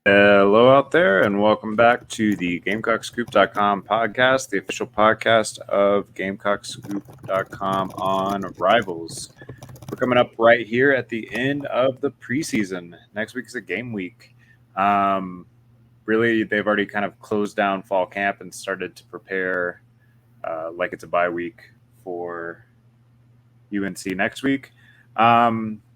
Hello out there, and welcome back to the GamecockScoop.com podcast, the official podcast of GamecockScoop.com on Rivals. We're coming up right here at the end of the preseason. Next week is a game week. Really, they've already kind of closed down fall camp and started to prepare like it's a bye week for UNC next week.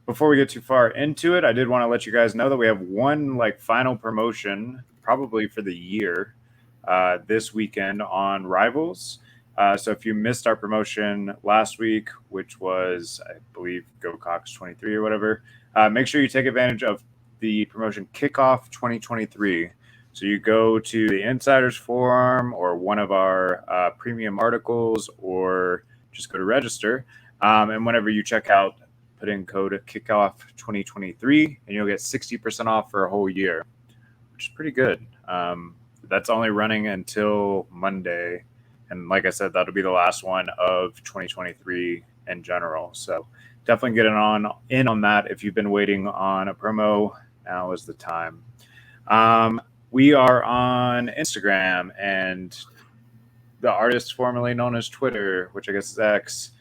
Before we get too far into it, I did want to let you guys know that we have one final promotion, probably for the year, this weekend on Rivals. So if you missed our promotion last week, which was, I believe, GoCox 23 or whatever, make sure you take advantage of the promotion Kickoff 2023. So you go to the Insiders Forum or one of our premium articles, or just go to register. And whenever you check out, put in code Kickoff 2023, and you'll get 60% off for a whole year, which is pretty good. That's only running until Monday. And like I said, that'll be the last one of 2023 in general. So definitely get in on that. If you've been waiting on a promo, now is the time. We are on Instagram and the artist formerly known as Twitter, which I guess is X.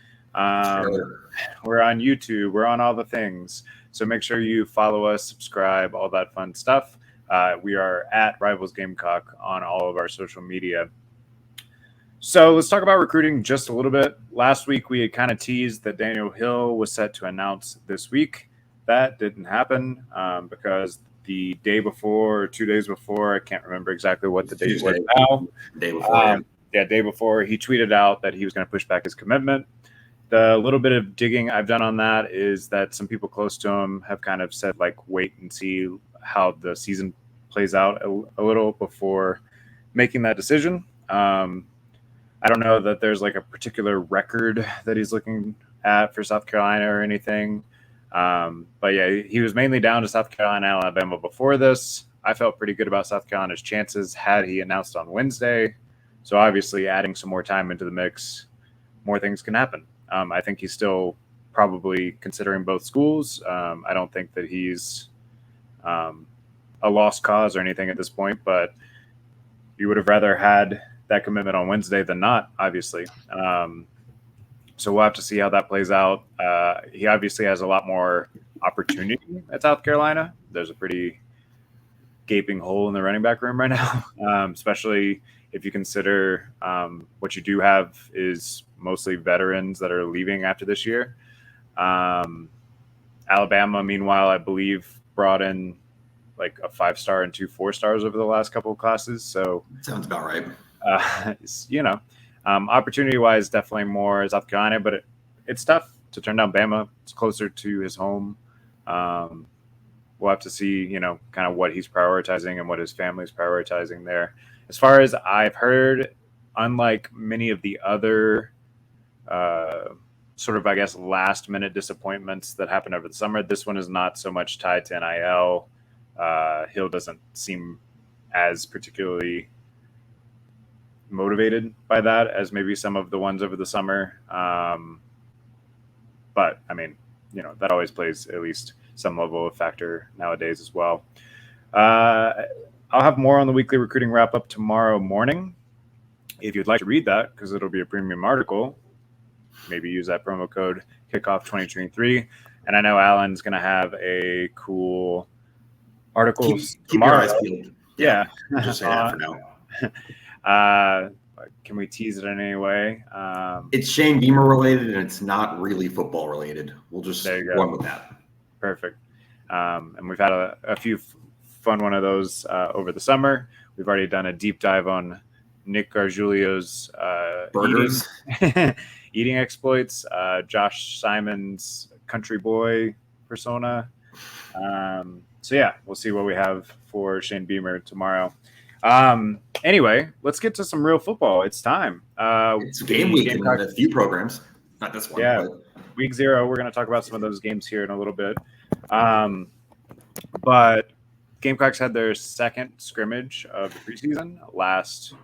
We're on YouTube. We're on all the things. So make sure you follow us, subscribe, all that fun stuff. We are at Rivals Gamecock on all of our social media. So let's talk about recruiting just a little bit. Last week, we had kind of teased that Daniel Hill was set to announce this week. That didn't happen because the day before or 2 days before, I can't remember exactly what the date was now. Day before. Day before, he tweeted out that he was going to push back his commitment. The little bit of digging I've done on that is that some people close to him have kind of said, wait and see how the season plays out a little before making that decision. I don't know that there's a particular record that he's looking at for South Carolina or anything. But yeah, he was mainly down to South Carolina and Alabama before this. I felt pretty good about South Carolina's chances had he announced on Wednesday. So obviously adding some more time into the mix, more things can happen. I think he's still probably considering both schools. I don't think that he's a lost cause or anything at this point, but you would have rather had that commitment on Wednesday than not, obviously. So we'll have to see how that plays out. He obviously has a lot more opportunity at South Carolina. There's a pretty gaping hole in the running back room right now, especially if you consider what you do have is mostly veterans that are leaving after this year. Alabama, meanwhile, I believe brought in a 5-star and 2 4-stars over the last couple of classes. So sounds about right. Opportunity-wise, definitely more South Carolina, but it's tough to turn down Bama. It's closer to his home. We'll have to see, kind of what he's prioritizing and what his family's prioritizing there. As far as I've heard, unlike many of the other sort of, I guess, last-minute disappointments that happened over the summer, this one is not so much tied to NIL. Hill doesn't seem as particularly motivated by that as maybe some of the ones over the summer. But, I mean, that always plays at least some level of factor nowadays as well. I'll have more on the weekly recruiting wrap-up tomorrow morning. If you'd like to read that, because it'll be a premium article, maybe use that promo code Kickoff 2023. And I know Alan's going to have a cool article tomorrow. Keep your eyes peeled. Yeah. Just say that for now. Can we tease it in any way? It's Shane Beamer related, and it's not really football related. We'll just run with that. Perfect. And we've had a few fun one of those over the summer. We've already done a deep dive on Nick Gargiulo's burgers, eating exploits, Josh Simon's country boy persona. So yeah, we'll see what we have for Shane Beamer tomorrow. Anyway, let's get to some real football. It's time. It's game week in a few programs. Not this one. Yeah, but week 0. We're going to talk about some of those games here in a little bit. But Gamecocks had their second scrimmage of the preseason last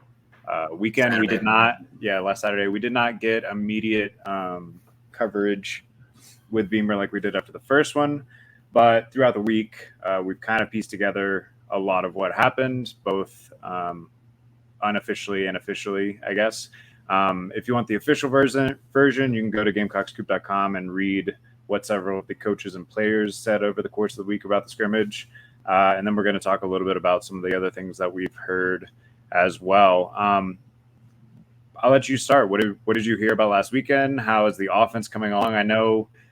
weekend. Saturday. We did not. Yeah, last Saturday. We did not get immediate coverage with Beamer like we did after the first one. But throughout the week, we've kind of pieced together a lot of what happened, both unofficially and officially, I guess. If you want the official version, you can go to GamecockScoop.com and read what several of the coaches and players said over the course of the week about the scrimmage. And then we're going to talk a little bit about some of the other things that we've heard as well. I'll let you start. What did you hear about last weekend? How is the offense coming along?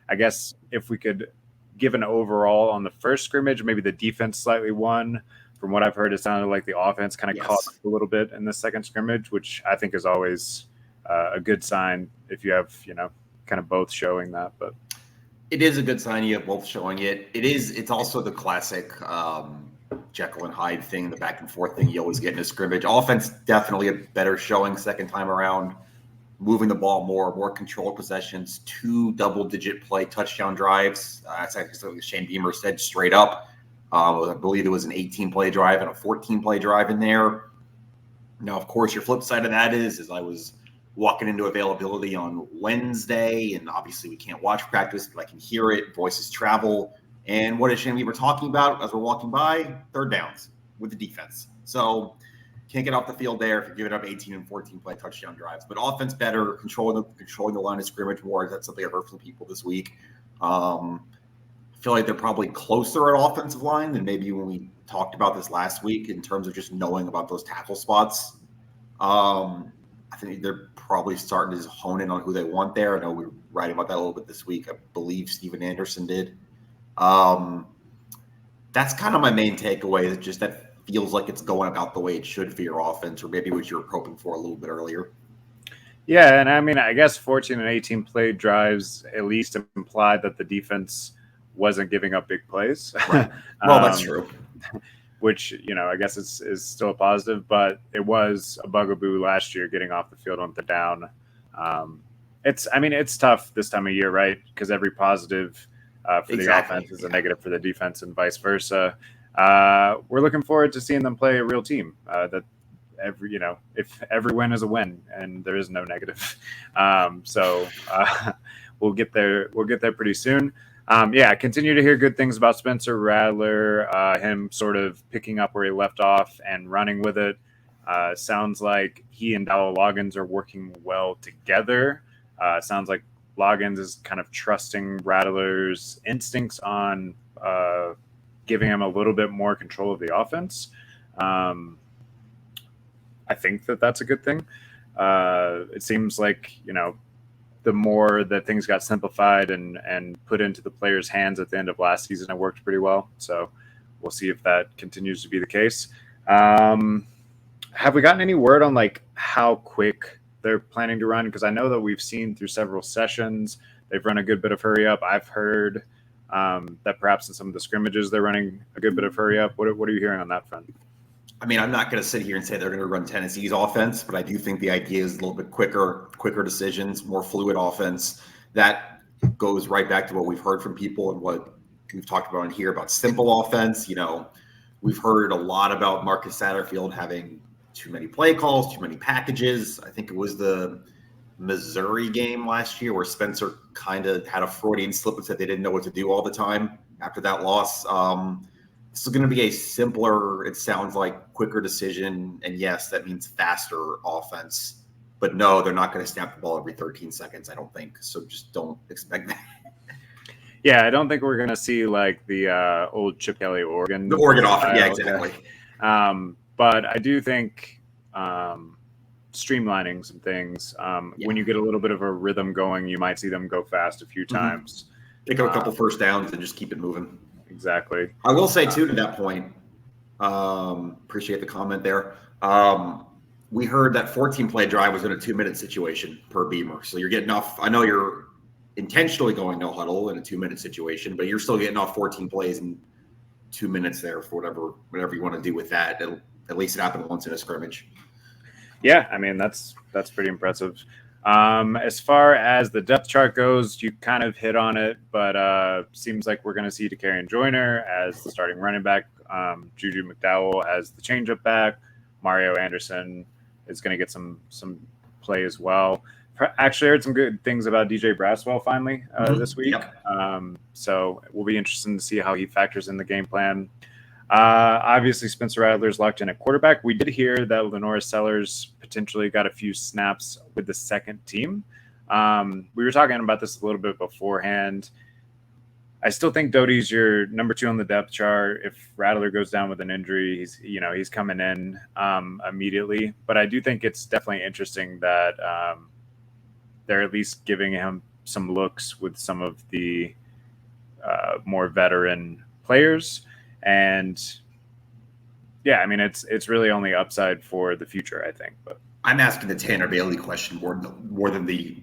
I guess if we could give an overall on the first scrimmage, maybe the defense slightly won. From what I've heard, it sounded like the offense kind of caught up a little bit in the second scrimmage, which I think is always a good sign if you have, kind of both showing that. But it is a good sign you have both showing it. It's also the classic Jekyll and Hyde thing, the back and forth thing you always get in a scrimmage. Offense definitely a better showing second time around, moving the ball more controlled possessions, 2 double-digit play touchdown drives. That's actually what Shane Beamer said straight up. I believe it was an 18-play drive and a 14-play drive in there. Now, of course, your flip side of that is I was walking into availability on Wednesday, and obviously we can't watch practice, but I can hear it. Voices travel. And what is Shane Beamer talking about as we're walking by? Third downs with the defense. So can't get off the field there if you're giving up 18 and 14-play touchdown drives. But offense better, controlling the line of scrimmage more. That's something I've heard from people this week. I feel like they're probably closer at offensive line than maybe when we talked about this last week in terms of just knowing about those tackle spots. I think they're probably starting to hone in on who they want there. I know we were writing about that a little bit this week. I believe Steven Anderson did. That's kind of my main takeaway, is just that feels like it's going about the way it should for your offense, or maybe what you were hoping for a little bit earlier. Yeah, and I mean, I guess 14 and 18 play drives at least implied that the defense wasn't giving up big plays. Right. Well, that's true. Which, I guess is still a positive, but it was a bugaboo last year getting off the field on the down. It's tough this time of year, right? Because every positive for the offense is a negative for the defense and vice versa. We're looking forward to seeing them play a real team that if every win is a win and there is no negative. So we'll get there. We'll get there pretty soon. I continue to hear good things about Spencer Rattler, him sort of picking up where he left off and running with it. Sounds like he and Dowell Loggins are working well together. Sounds like Loggins is kind of trusting Rattler's instincts on giving him a little bit more control of the offense. I think that's a good thing. It seems like, the more that things got simplified and put into the players' hands at the end of last season, it worked pretty well. So we'll see if that continues to be the case. Have we gotten any word on how quick they're planning to run? Because I know that we've seen through several sessions, they've run a good bit of hurry up. I've heard that perhaps in some of the scrimmages, they're running a good bit of hurry up. What are you hearing on that front? I mean, I'm not going to sit here and say they're going to run Tennessee's offense, but I do think the idea is a little bit quicker decisions, more fluid offense. That goes right back to what we've heard from people and what we've talked about in here about simple offense. We've heard a lot about Marcus Satterfield having too many play calls, too many packages. I think it was the Missouri game last year where Spencer kind of had a Freudian slip and said they didn't know what to do all the time after that loss. This is going to be a simpler, it sounds like, quicker decision. And yes, that means faster offense. But no, they're not going to snap the ball every 13 seconds, I don't think. So just don't expect that. Yeah, I don't think we're going to see the old Chip Kelly Oregon. The Oregon offense, yeah, exactly. But I do think streamlining some things. When you get a little bit of a rhythm going, you might see them go fast a few times. Pick up a couple first downs and just keep it moving. Exactly. I will say, too, to that point, appreciate the comment there. We heard that 14-play drive was in a 2-minute situation per Beamer. So you're getting off. I know you're intentionally going no huddle in a 2-minute situation, but you're still getting off 14 plays in 2 minutes there for whatever you want to do with that. At least it happened once in a scrimmage. Yeah, I mean, that's pretty impressive. As far as the depth chart goes, you kind of hit on it, but seems like we're going to see Dakarian Joyner as the starting running back, Juju McDowell as the changeup back, Mario Anderson is going to get some play as well. Actually, I heard some good things about DJ Braswell finally this week. Yep. So it will be interesting to see how he factors in the game plan. Obviously, Spencer Rattler's locked in at quarterback. We did hear that Lenora Sellers potentially got a few snaps with the second team. We were talking about this a little bit beforehand. I still think Doty's your number 2 on the depth chart. If Rattler goes down with an injury, he's coming in immediately. But I do think it's definitely interesting that they're at least giving him some looks with some of the more veteran players. And yeah, I mean, it's really only upside for the future, I think. But I'm asking the Tanner Bailey question more than the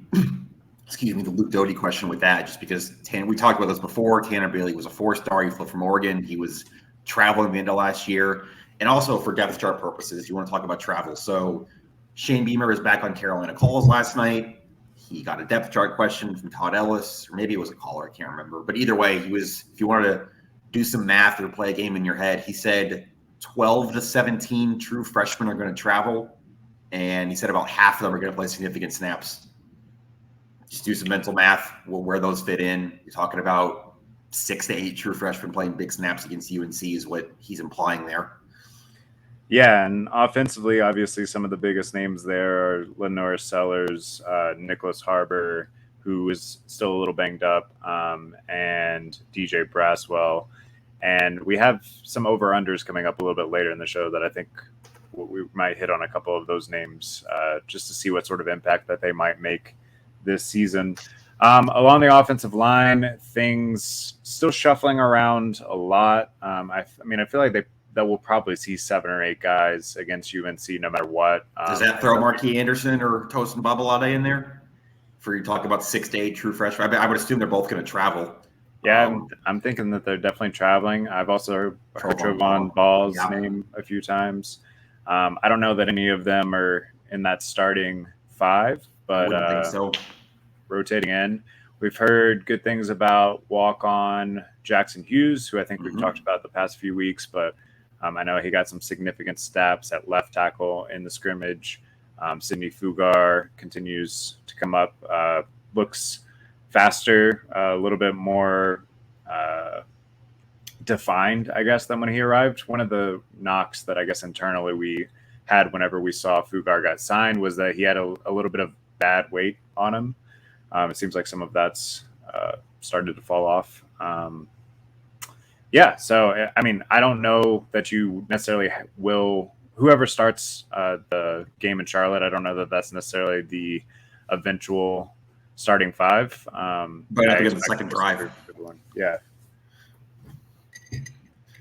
the Luke Doty question with that, just because we talked about this before. Tanner Bailey was a 4-star. He flipped from Oregon. He was traveling the end of last year. And also for depth chart purposes, you want to talk about travel. So Shane Beamer is back on Carolina Calls last night. He got a depth chart question from Todd Ellis, or maybe it was a caller. I can't remember. But either way, if you wanted to do some math or play a game in your head, he said 12 to 17 true freshmen are going to travel, and he said about half of them are going to play significant snaps. Just do some mental math, where those fit in. You're talking about 6 to 8 true freshmen playing big snaps against UNC is what he's implying there. Yeah, and offensively, obviously, some of the biggest names there are Lenora Sellers, Nicholas Harbor, who is still a little banged up, and DJ Braswell. And we have some over-unders coming up a little bit later in the show that I think we might hit on a couple of those names just to see what sort of impact that they might make this season. Along the offensive line, things still shuffling around a lot. I feel like that we'll probably see 7 or 8 guys against UNC no matter what. Does that throw Marquis Anderson or Tosin Babalade in there? For you talk about 6 to 8 true freshmen, I would assume they're both going to travel. Yeah, I'm thinking that they're definitely traveling. I've also heard Trovon Ball's name a few times. I don't know that any of them are in that starting 5, but I think so. Rotating in. We've heard good things about walk-on Jackson Hughes, who I think we've talked about the past few weeks, but I know he got some significant steps at left tackle in the scrimmage. Sidney Fugar continues to come up, looks faster, a little bit more defined, I guess, than when he arrived. One of the knocks that I guess internally we had whenever we saw Fugar got signed was that he had a little bit of bad weight on him. It seems like some of that's started to fall off. So, I mean, I don't know that you necessarily will – whoever starts the game in Charlotte, I don't know that that's necessarily the eventual starting 5. But I think the second drive. Yeah.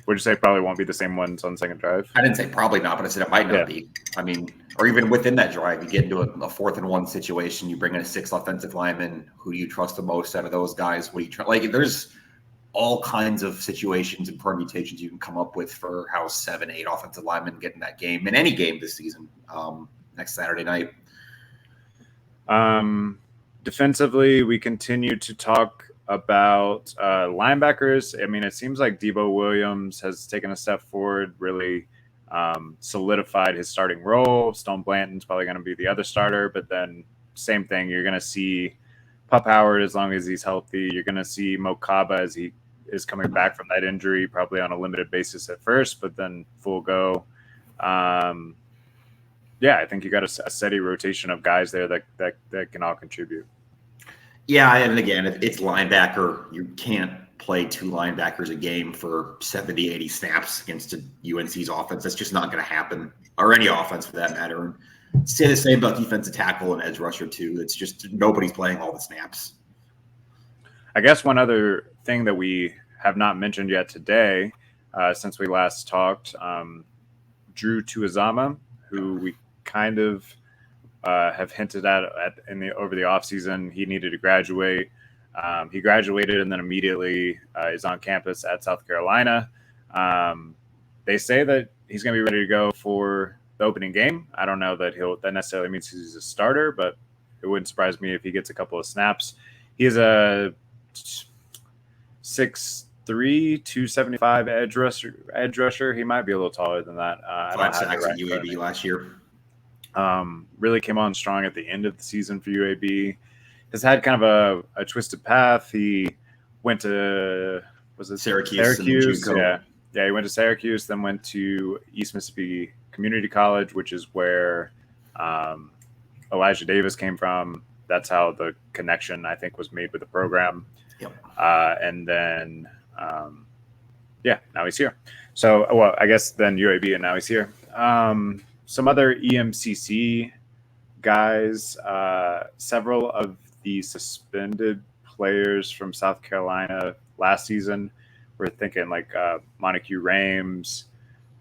Would you say probably won't be the same ones on the second drive? I didn't say probably not, but I said it might not be. I mean, or even within that drive, you get into a 4th and 1 situation, you bring in a 6th offensive lineman. Who do you trust the most out of those guys? What do you trust? Like, there's all kinds of situations and permutations you can come up with for how 7, 8 offensive linemen get in that game, in any game this season, next Saturday night. Defensively, we continue to talk about linebackers. I mean, it seems like Debo Williams has taken a step forward, really solidified his starting role. Stone Blanton's probably going to be the other starter, but then same thing. You're going to see Pup Howard as long as he's healthy. You're going to see Mo Kaba as he is coming back from that injury, probably on a limited basis at first, but then full go. I think you got a steady rotation of guys there that can all contribute. Yeah, and again, it's linebacker. You can't play 2 linebackers a game for 70, 80 snaps against UNC's offense. That's just not going to happen, or any offense for that matter. And say the same about defensive tackle and edge rusher too. It's just nobody's playing all the snaps. I guess one other thing that we have not mentioned yet today, since we last talked, Drew Tuazama, who we kind of have hinted at over the offseason. He needed to graduate. He graduated and then immediately is on campus at South Carolina. They say that he's going to be ready to go for the opening game. I don't know that that necessarily means he's a starter, but it wouldn't surprise me if he gets a couple of snaps. He is a 6'3", 275 edge rusher. He might be a little taller than that. 5 sacks at UAB last year. Really came on strong at the end of the season for UAB. Has had kind of a twisted path. He went to Syracuse? Yeah, Yeah, he went to Syracuse, then went to East Mississippi Community College, which is where um, Elijah Davis came from. That's how the connection, I think, was made with the program. Yep. And then, yeah, now he's here. So, well, I guess then UAB, and now he's here. Some other EMCC guys, several of the suspended players from South Carolina last season. We're thinking like Montague Rames,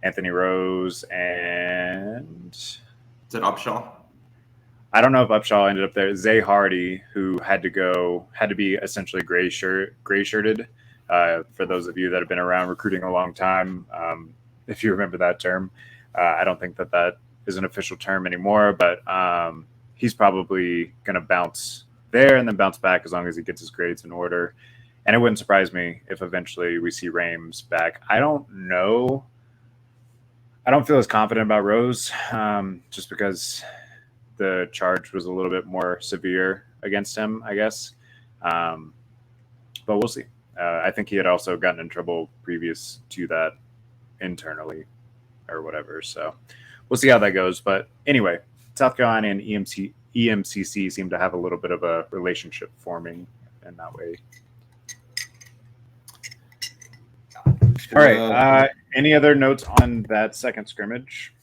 Anthony Rose, and Is it Upshaw? I don't know if Upshaw ended up there. Zay Hardy, who had to be essentially gray shirted. For those of you that have been around recruiting a long time, if you remember that term, I don't think that is an official term anymore, but he's probably going to bounce there and then bounce back as long as he gets his grades in order. And it wouldn't surprise me if eventually we see Rames back. I don't know. I don't feel as confident about Rose, just because the charge was a little bit more severe against him, I guess. But we'll see. I think he had also gotten in trouble previous to that internally or whatever. So we'll see how that goes. But anyway, South Carolina and EMCC seem to have a little bit of a relationship forming in that way. All right. Any other notes on that second scrimmage?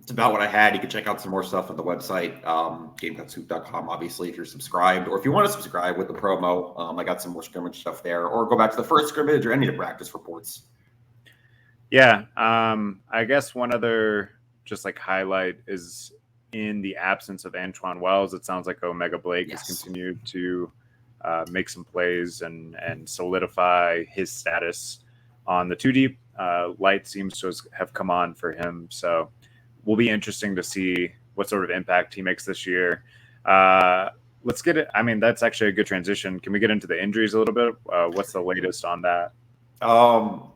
It's about what I had. You can check out some more stuff on the website, GamecockScoop.com, obviously, if you're subscribed. Or if you want to subscribe with the promo, I got some more scrimmage stuff there. Or go back to the first scrimmage or any of the practice reports. Yeah. I guess one other just like highlight is in the absence of Antoine Wells, it sounds like Omega Blake has continued to make some plays and solidify his status on the 2 deep. Light seems to have come on for him. So will be interesting to see what sort of impact he makes this year. Let's get it. I mean, that's actually a good transition. Can we get into the injuries a little bit? What's the latest on that?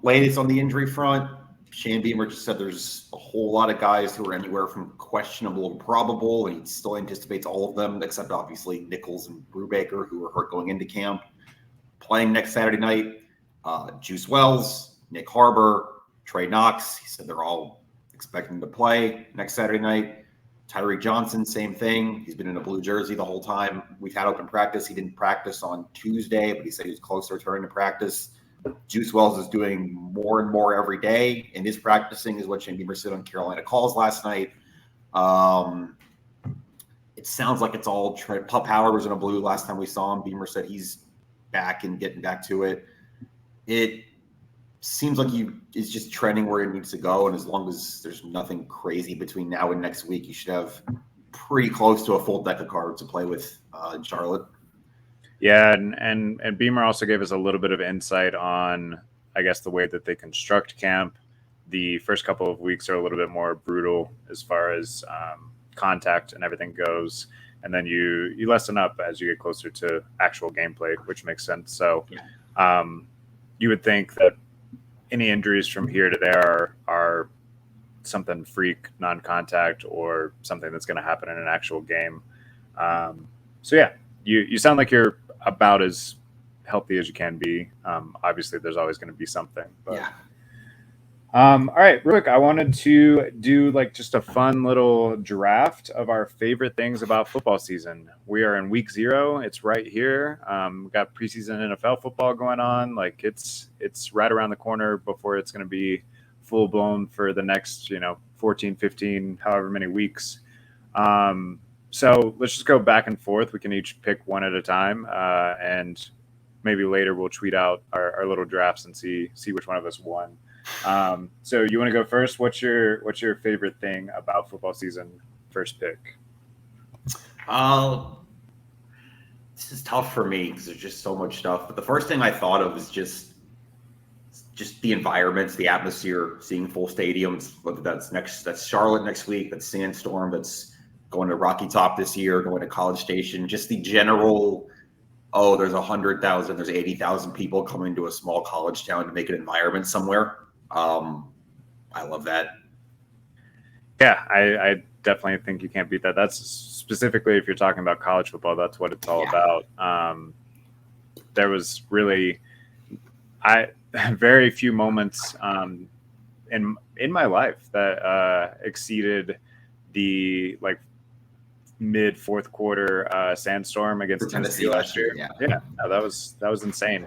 Latest on the injury front, Shane Beamer just said there's a whole lot of guys who are anywhere from questionable to probable, and he still anticipates all of them, except obviously Nichols and Brubaker, who are hurt going into camp. Playing next Saturday night, Juice Wells, Nick Harbor, Trey Knox. He said they're all expecting to play next Saturday night. Tyreek Johnson, same thing. He's been in a blue jersey the whole time. We've had open practice. He didn't practice on Tuesday, but he said he was close to returning to practice. Juice Wells is doing more and more every day, and his practicing is what Shane Beamer said on Carolina Calls last night. It sounds like it's all Pup Howard was in a blue last time we saw him. Beamer said he's back and getting back to it. It seems like he is just trending where he needs to go, and as long as there's nothing crazy between now and next week, you should have pretty close to a full deck of cards to play with in Charlotte. Yeah, and Beamer also gave us a little bit of insight on, I guess, the way that they construct camp. The first couple of weeks are a little bit more brutal as far as contact and everything goes, and then you lessen up as you get closer to actual gameplay, which makes sense. So you would think that any injuries from here to there are something freak, non-contact, or something that's going to happen in an actual game. So yeah, you sound like you're about as healthy as you can be. Obviously, there's always going to be something. But, yeah. All right, real quick, I wanted to do like just a fun little draft of our favorite things about football season. We are in week 0. It's right here. We've got preseason NFL football going on. Like it's right around the corner before it's going to be full blown for the next, 14, 15, however many weeks. So let's just go back and forth. We can each pick one at a time, and maybe later we'll tweet out our little drafts and see which one of us won. So you want to go first? What's your favorite thing about football season? First pick. This is tough for me because there's just so much stuff. But the first thing I thought of is just the environments, the atmosphere, seeing full stadiums. Whether that's Charlotte next week, that's Sandstorm, that's going to Rocky Top this year, going to College Station. Just the general. Oh, there's 100,000, there's 80,000 people coming to a small college town to make an environment somewhere. I love that. Yeah, I definitely think you can't beat that. That's specifically if you're talking about college football, that's what it's all about. There was really, very few moments in my life that exceeded the like mid fourth quarter sandstorm For against Tennessee Tennessee last last year, year. yeah. Yeah, no, that was insane.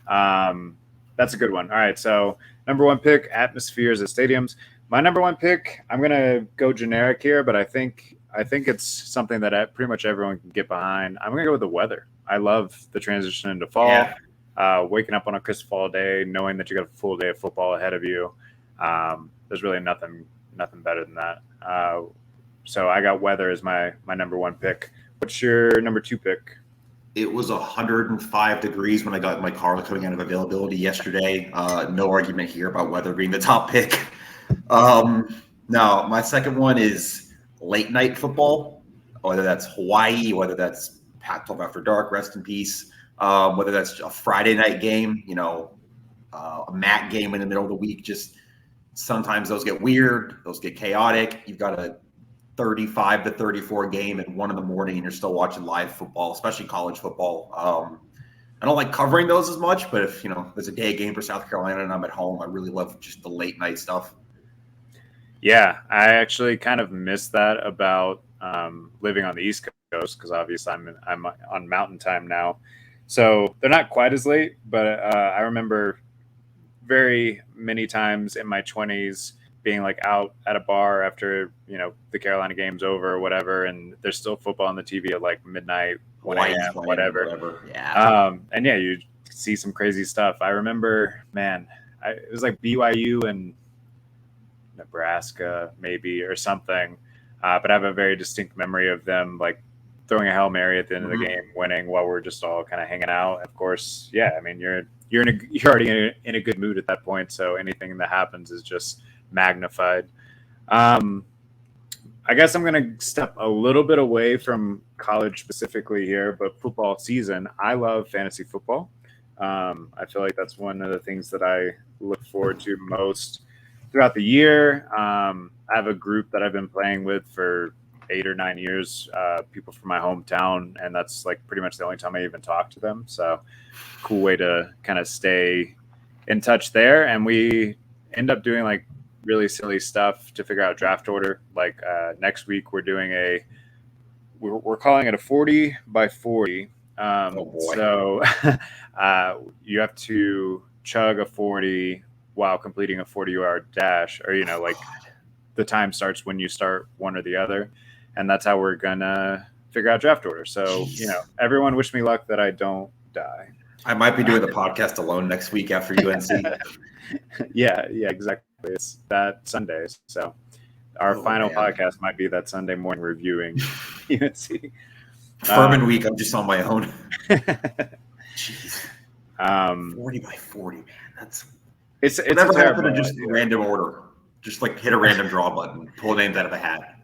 That's a good one. All right, so number one pick, atmospheres at stadiums. My number one pick, I'm gonna go generic here, but I think it's something that pretty much everyone can get behind. I'm gonna go with the weather. I love the transition into fall. Yeah. Waking up on a crisp fall day, knowing that you got a full day of football ahead of you. There's really nothing better than that. So I got weather as my number one pick. What's your number two pick? It was 105 degrees when I got my car coming out of availability yesterday. No argument here about weather being the top pick. No, my second one is late night football, whether that's Hawaii, whether that's Pac-12 After Dark, rest in peace, whether that's a Friday night game, a MAC game in the middle of the week. Just sometimes those get weird, those get chaotic. You've got a 35 to 34 game at 1 a.m. and you're still watching live football, especially college football. I don't like covering those as much, but if there's a day game for South Carolina and I'm at home, I really love just the late night stuff. Yeah, I actually kind of miss that about living on the East Coast because obviously I'm on Mountain Time now, so they're not quite as late. But I remember very many times in my 20s being like out at a bar after the Carolina game's over or whatever, and there's still football on the TV at like midnight, 1 Hawaii's a.m., playing, whatever. Yeah. And yeah, you see some crazy stuff. I remember, man, it was like BYU and Nebraska maybe or something, but I have a very distinct memory of them like throwing a Hail Mary at the end of the game, winning while we're just all kind of hanging out. Of course, yeah, I mean you're already in a good mood at that point, so anything that happens is just magnified. I guess I'm going to step a little bit away from college specifically here, but football season. I love fantasy football. I feel like that's one of the things that I look forward to most throughout the year. I have a group that I've been playing with for 8 or 9 years, people from my hometown, and that's like pretty much the only time I even talk to them. So, cool way to kind of stay in touch there. And we end up doing like really silly stuff to figure out draft order. Like next week, we're calling it a 40 by 40. Oh boy. So you have to chug a 40 while completing a 40-yard dash, or like the time starts when you start one or the other, and that's how we're gonna figure out draft order. So Jeez. Everyone wish me luck that I don't die. I might be doing the podcast alone next week after UNC. yeah, exactly. It's that Sunday, so our final podcast might be that Sunday morning reviewing UNC. Furman week, I'm just on my own. Jeez. 40 by 40, man. That's it's never terrible happened to just random order. Just like hit a random draw button, pull names out of a hat.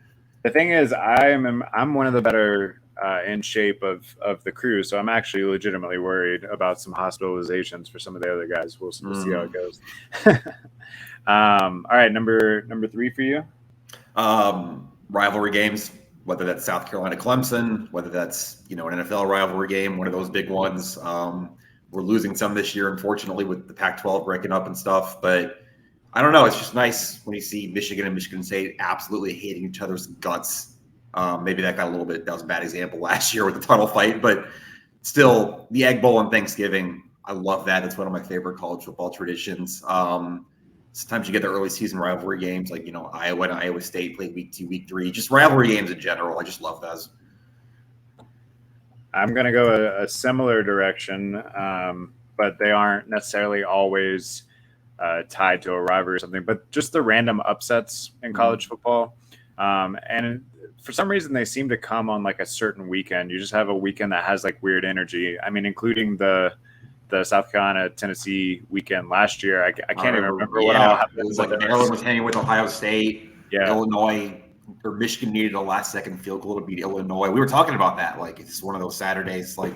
The thing is, I'm one of the better in shape of the crew, so I'm actually legitimately worried about some hospitalizations for some of the other guys. We'll see how it goes. All right, number 3 for you. Rivalry games, whether that's South Carolina Clemson, whether that's an NFL rivalry game, one of those big ones. We're losing some this year, unfortunately, with the Pac-12 breaking up and stuff, but I don't know. It's just nice when you see Michigan and Michigan State absolutely hating each other's guts. Maybe that got that was a bad example last year with the tunnel fight, but still, the Egg Bowl on Thanksgiving, I love that. It's one of my favorite college football traditions. Sometimes you get the early season rivalry games, like Iowa and Iowa State play week 2, week 3. Just rivalry games in general. I just love those. I'm going to go a similar direction, but they aren't necessarily always tied to a rivalry or something, but just the random upsets in college football. And for some reason, they seem to come on like a certain weekend. You just have a weekend that has like weird energy. I mean, including the South Carolina Tennessee weekend last year. I can't even remember what all happened. It was like Maryland was hanging with Ohio State. Yeah. Illinois or Michigan needed a last second field goal to beat Illinois. We were talking about that. Like it's one of those Saturdays. Like,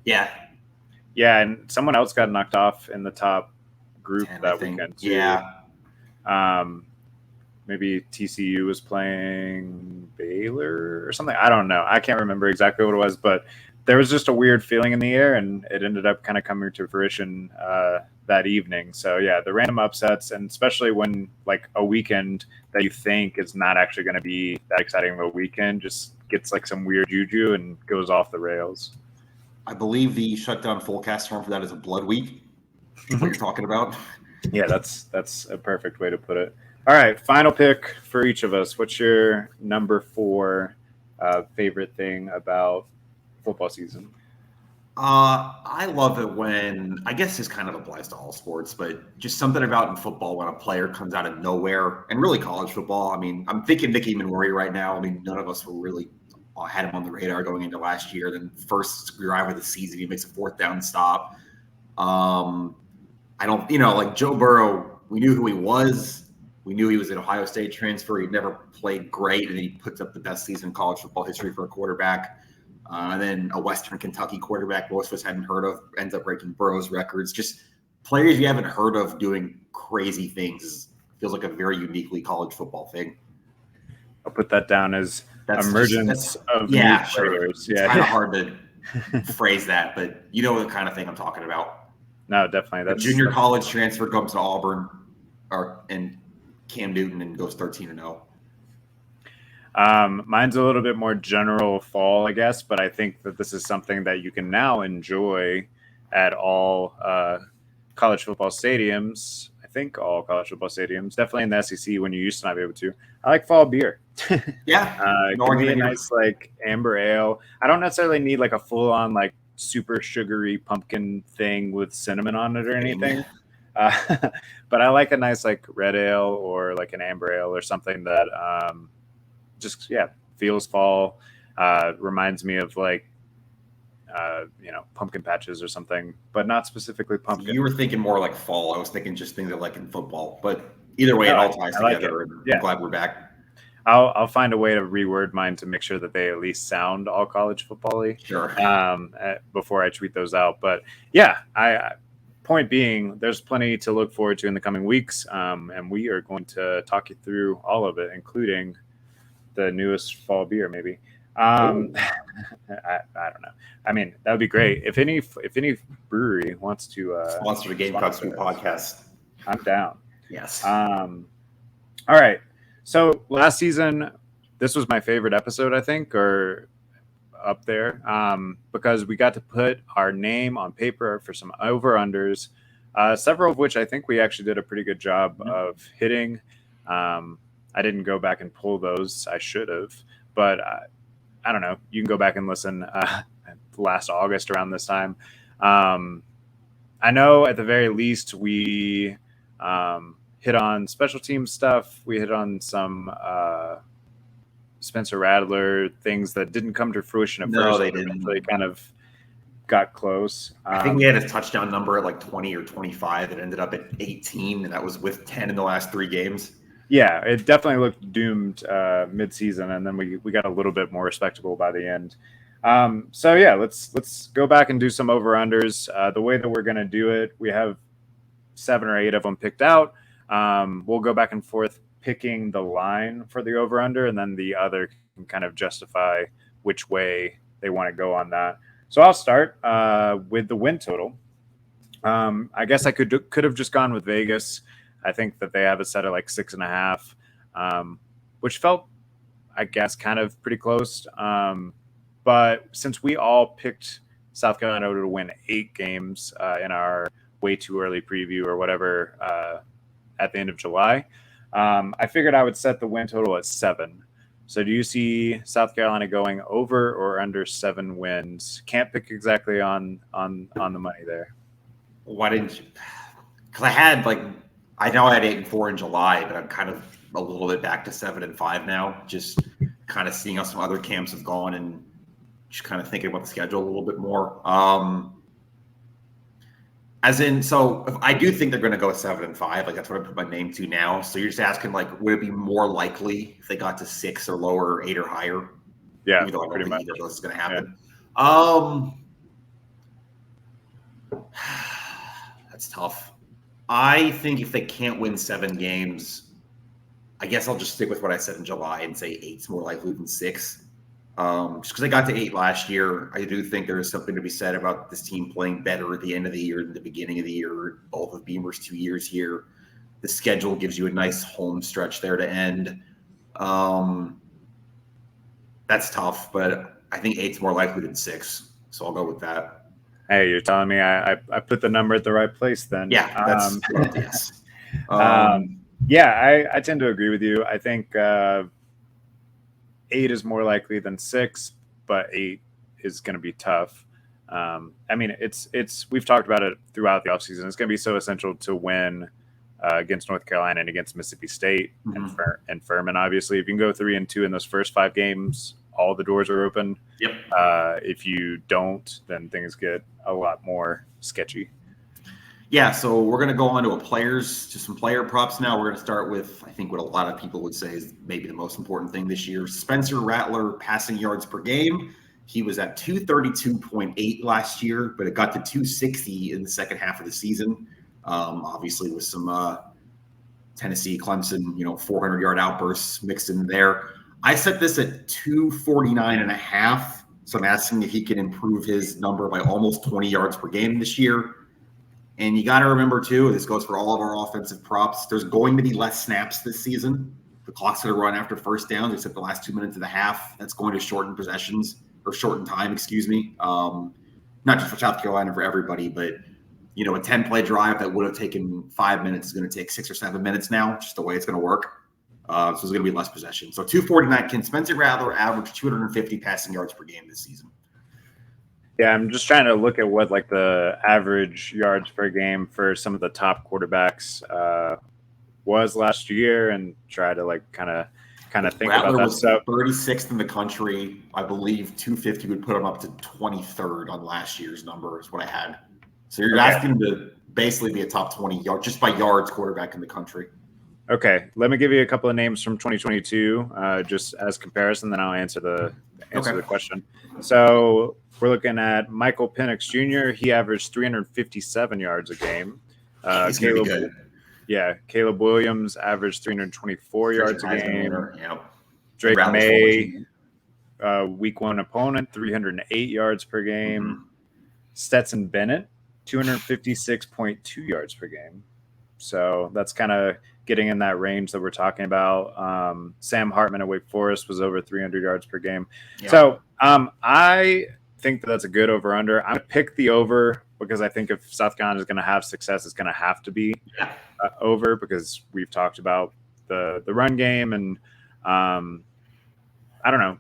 yeah. And someone else got knocked off in the top group 10, that weekend too. Yeah. Maybe TCU was playing Baylor or something. I don't know. I can't remember exactly what it was, but there was just a weird feeling in the air, and it ended up kind of coming to fruition that evening. So yeah, the random upsets, and especially when like a weekend that you think is not actually going to be that exciting of a weekend just gets like some weird juju and goes off the rails. I believe the shutdown fullcast term for that is a blood week. What you're talking about? Yeah, that's a perfect way to put it. All right, final pick for each of us. What's your number 4 favorite thing about football season? I love it when, I guess this kind of applies to all sports, but just something about in football when a player comes out of nowhere, and really college football. I mean, I'm thinking Nicky Manori right now. I mean, none of us were really had him on the radar going into last year. Then first drive of the season, he makes a 4th down stop. I don't, like Joe Burrow, we knew who he was. We knew he was an Ohio State transfer. He'd never played great, and then he puts up the best season in college football history for a quarterback. And then a Western Kentucky quarterback most of us hadn't heard of ends up breaking Burrow's records. Just players you haven't heard of doing crazy things feels like a very uniquely college football thing. I'll put that down as emergence of new players. It's kind of hard to phrase that, but you know the kind of thing I'm talking about. No, definitely. That's junior college transfer comes to Auburn and Cam Newton and goes 13-0. Mine's a little bit more general fall, I guess, but I think that this is something that you can now enjoy at all college football stadiums. I think all college football stadiums, definitely in the SEC when you used to not be able to. I like fall beer. Yeah. Give me a nice like amber ale. I don't necessarily need like a full on like super sugary pumpkin thing with cinnamon on it or anything. But I like a nice like red ale or like an amber ale or something that just feels fall. Reminds me of like pumpkin patches or something, but not specifically pumpkin. You were thinking more like fall. I was thinking just things that like in football, but either way, it all ties together. And I'm glad we're back. I'll find a way to reword mine to make sure that they at least sound all college football-y. Sure. Before I tweet those out, but yeah, point being, there's plenty to look forward to in the coming weeks, and we are going to talk you through all of it, including the newest fall beer, maybe. I don't know. I mean, that would be great if any brewery wants to sponsor the GamecockScoop podcast. I'm down. Yes. All right. So last season, this was my favorite episode, I think, or up there, because we got to put our name on paper for some over-unders, several of which I think we actually did a pretty good job of hitting. I didn't go back and pull those. I should have, but I don't know. You can go back and listen last August around this time. I know at the very least we hit on special team stuff. We hit on some Spencer Rattler things that didn't come to fruition at first. They didn't. They kind of got close. I think we had a touchdown number at like 20 or 25 that ended up at 18, and that was with 10 in the last 3 games. Yeah, it definitely looked doomed mid-season, and then we got a little bit more respectable by the end. So yeah, let's go back and do some over-unders. The way that we're going to do it, we have 7 or 8 of them picked out. We'll go back and forth picking the line for the over-under, and then the other can kind of justify which way they want to go on that. So I'll start with the win total. I guess I could have just gone with Vegas. I think that they have it set at like 6.5, which felt, I guess, kind of pretty close. But since we all picked South Carolina to win 8 games in our way too early preview or whatever at the end of July, I figured I would set the win total at 7. So do you see South Carolina going over or under 7 wins? Can't pick exactly on the money there. Why didn't you? Because I know I had 8-4 in July, but I'm kind of a little bit back to 7-5 now. Just kind of seeing how some other camps have gone and just kind of thinking about the schedule a little bit more. So if I do think they're going to go 7-5. Like that's what I put my name to now. So you're just asking, like, would it be more likely if they got to 6 or lower, or 8 or higher? Yeah, even though I don't think either of those is going to happen. Yeah. That's tough. I think if they can't win 7 games, I guess I'll just stick with what I said in July and say 8's more likely than 6. Just because they got to 8 last year, I do think there is something to be said about this team playing better at the end of the year than the beginning of the year. Both of Beamer's 2 years here. The schedule gives you a nice home stretch there to end. That's tough, but I think 8's more likely than 6, so I'll go with that. Hey, you're telling me I put the number at the right place then. Yeah, that's yes. Yeah, I tend to agree with you. I think 8 is more likely than 6, but 8 is going to be tough. I mean, it's we've talked about it throughout the offseason. It's going to be so essential to win against North Carolina and against Mississippi State and Furman. Obviously, if you can go 3-2 in those first 5 games, all the doors are open. Yep. If you don't, then things get a lot more sketchy. Yeah, so we're going to go on to some player props now. We're going to start with, I think, what a lot of people would say is maybe the most important thing this year. Spencer Rattler passing yards per game. He was at 232.8 last year, but it got to 260 in the second half of the season. Obviously, with some Tennessee, Clemson, 400-yard outbursts mixed in there. I set this at 249.5, so I'm asking if he can improve his number by almost 20 yards per game this year. And you got to remember, too, this goes for all of our offensive props, there's going to be less snaps this season. The clock's going to run after first downs, except the last 2 minutes of the half. That's going to shorten possessions, or shorten time, excuse me. Not just for South Carolina, for everybody, but, a 10-play drive that would have taken 5 minutes is going to take 6 or 7 minutes now, just the way it's going to work. So there's going to be less possession. So 249, can Spencer Rattler average 250 passing yards per game this season? Yeah, I'm just trying to look at what the average yards per game for some of the top quarterbacks was last year and try to kind of think Rattler about that. Was 36th in the country. I believe 250 would put him up to 23rd on last year's number is what I had. So you're asking him to basically be a top 20 yard just by yards quarterback in the country. Okay, let me give you a couple of names from 2022, just as comparison. Then I'll answer the question. So we're looking at Michael Penix Jr. He averaged 357 yards a game. He's gonna be good. Yeah, Caleb Williams averaged 324 yards a game. Yep. Drake May, week 1 opponent, 308 yards per game. Mm-hmm. Stetson Bennett, 256.2 yards per game. So that's kind of getting in that range that we're talking about. Sam Hartman at Wake Forest was over 300 yards per game. Yeah. So I think that's a good over-under. I'm going to pick the over because I think if South Carolina is going to have success, it's going to have to be over because we've talked about the run game and I don't know,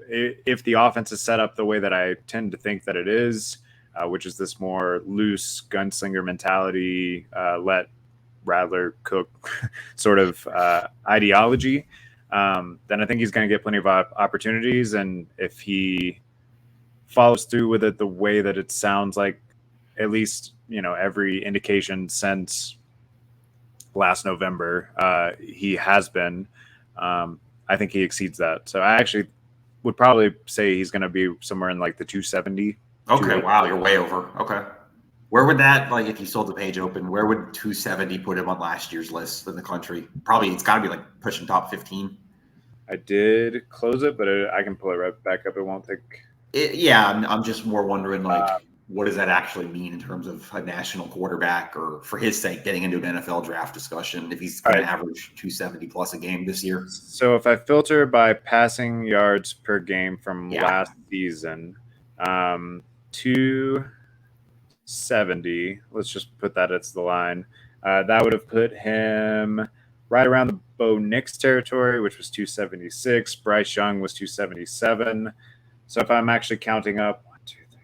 if the offense is set up the way that I tend to think that it is, which is this more loose gunslinger mentality, let Rattler cook sort of ideology, then I think he's going to get plenty of opportunities. And if he follows through with it the way that it sounds like, at least, every indication since last November, he has been, I think he exceeds that. So I actually would probably say he's going to be somewhere in the 270. Okay. Wow. You're way over. Okay. Where would that, if you sold the page open, where would 270 put him on last year's list in the country? Probably it's got to be pushing top 15. I did close it, but I can pull it right back up. It won't take. I'm just more wondering, what does that actually mean in terms of a national quarterback or, for his sake, getting into an NFL draft discussion if he's going to average 270 plus a game this year? So if I filter by passing yards per game from last season, 270, let's just put that as the line. That would have put him right around the Bo Nix territory, which was 276. Bryce Young was 277. So if I'm actually counting up, 1, 2, 3,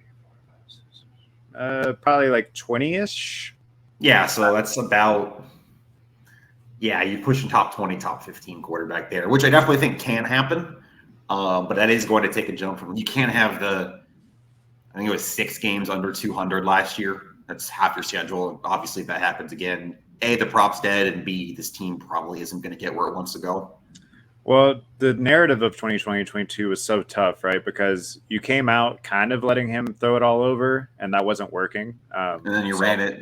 4, 5, 6, probably 20-ish. Yeah, so that's about, you're pushing top 20, top 15 quarterback there, which I definitely think can happen. But that is going to take a jump from, you can't have I think it was 6 games under 200 last year. That's half your schedule. Obviously, if that happens again, A, the prop's dead, and B, this team probably isn't going to get where it wants to go. Well, the narrative of 2020-22 was so tough, right? Because you came out kind of letting him throw it all over, and that wasn't working. And then you ran it.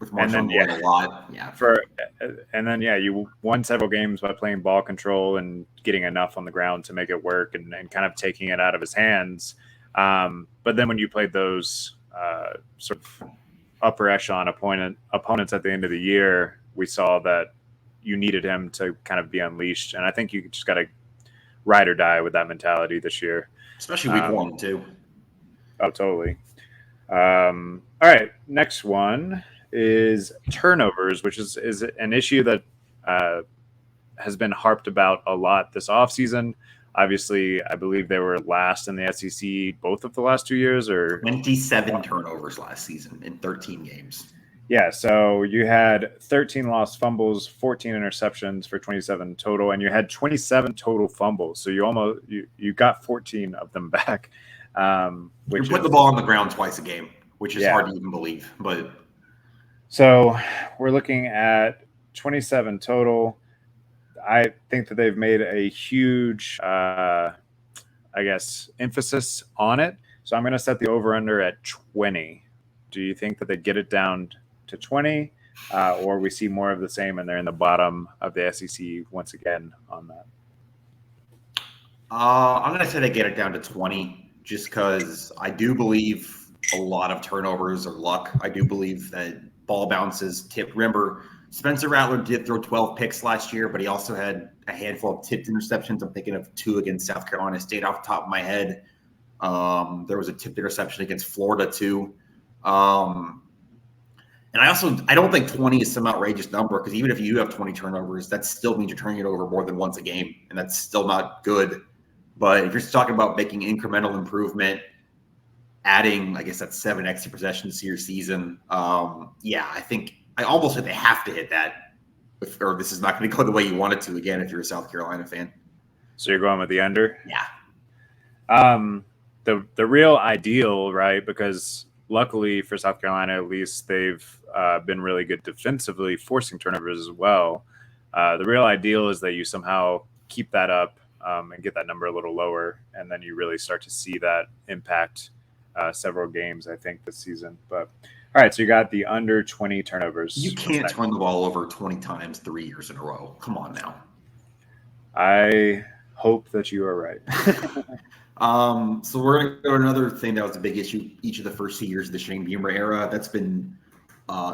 with Marshall going a lot. Yeah. You won several games by playing ball control and getting enough on the ground to make it work and kind of taking it out of his hands. But then when you played those sort of upper echelon opponents at the end of the year, we saw that you needed him to kind of be unleashed. And I think you just got to ride or die with that mentality this year. Especially week 1, too. Oh, totally. All right. Next one is turnovers, which is an issue that has been harped about a lot this offseason. Obviously, I believe they were last in the SEC both of the last 2 years, or 27 turnovers last season in 13 games. Yeah, so you had 13 lost fumbles, 14 interceptions for 27 total, and you had 27 total fumbles. So you got 14 of them back. You're putting the ball on the ground twice a game, which is hard to even believe. But so we're looking at 27 total. I think that they've made a huge, emphasis on it. So I'm going to set the over-under at 20. Do you think that they get it down to 20, or we see more of the same and they're in the bottom of the SEC once again on that? I'm going to say they get it down to 20 just because I do believe a lot of turnovers are luck. I do believe that ball bounces, tip. Remember, Spencer Rattler did throw 12 picks last year, but he also had a handful of tipped interceptions. I'm thinking of 2 against South Carolina State off the top of my head. There was a tipped interception against Florida too. And I don't think 20 is some outrageous number because even if you have 20 turnovers, that still means you're turning it over more than once a game, and that's still not good. But if you're talking about making incremental improvement, adding, I guess that's 7 extra possessions to your season, I think I almost think they have to hit that, or this is not going to go the way you want it to again if you're a South Carolina fan. So you're going with the under? Yeah. The real ideal, right? Because luckily for South Carolina, at least they've been really good defensively, forcing turnovers as well. The real ideal is that you somehow keep that up and get that number a little lower, and then you really start to see that impact several games, I think, this season. But all right, so you got the under 20 turnovers. You can't turn the ball over 20 times 3 years in a row. Come on now. I hope that you are right. So we're going to go to another thing that was a big issue each of the first 2 years of the Shane Beamer era. That's been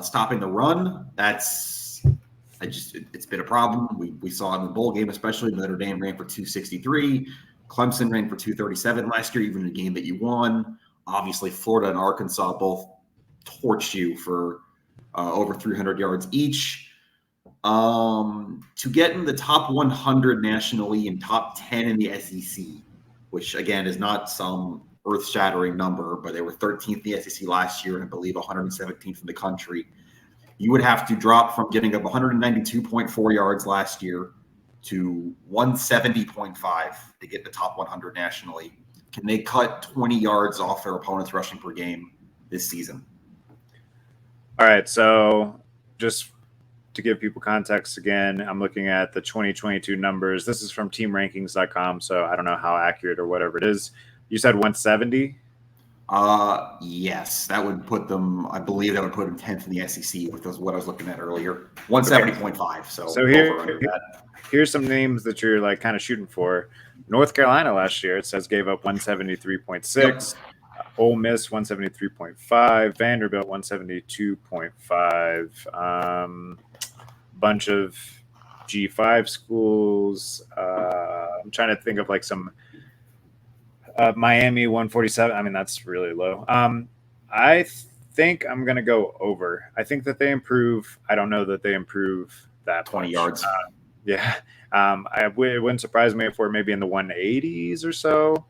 stopping the run. It's been a problem. We saw in the bowl game, especially Notre Dame ran for 263. Clemson ran for 237 last year, even in a game that you won. Obviously, Florida and Arkansas both torched you for over 300 yards each. To get in the top 100 nationally and top 10 in the SEC, which again is not some earth-shattering number, but they were 13th in the SEC last year and I believe 117th in the country. You would have to drop from getting up 192.4 yards last year to 170.5 to get the top 100 nationally. Can they cut 20 yards off their opponent's rushing per game this season? All right, so just to give people context again, I'm looking at the 2022 numbers. This is from teamrankings.com, so I don't know how accurate or whatever it is. You said 170? Yes, that would put them, I believe that would put them 10th in the SEC, which was what I was looking at earlier. 170.5. So here's some names that you're like kind of shooting for. North Carolina last year, it says gave up 173.6. Yep. Ole Miss 173.5, Vanderbilt 172.5, bunch of G5 schools. I'm trying to think of like some Miami 147. I mean, that's really low. I think I'm going to go over. I think that they improve. I don't know that they improve that 20 yards. Yeah. It wouldn't surprise me if we're maybe in the 180s or so.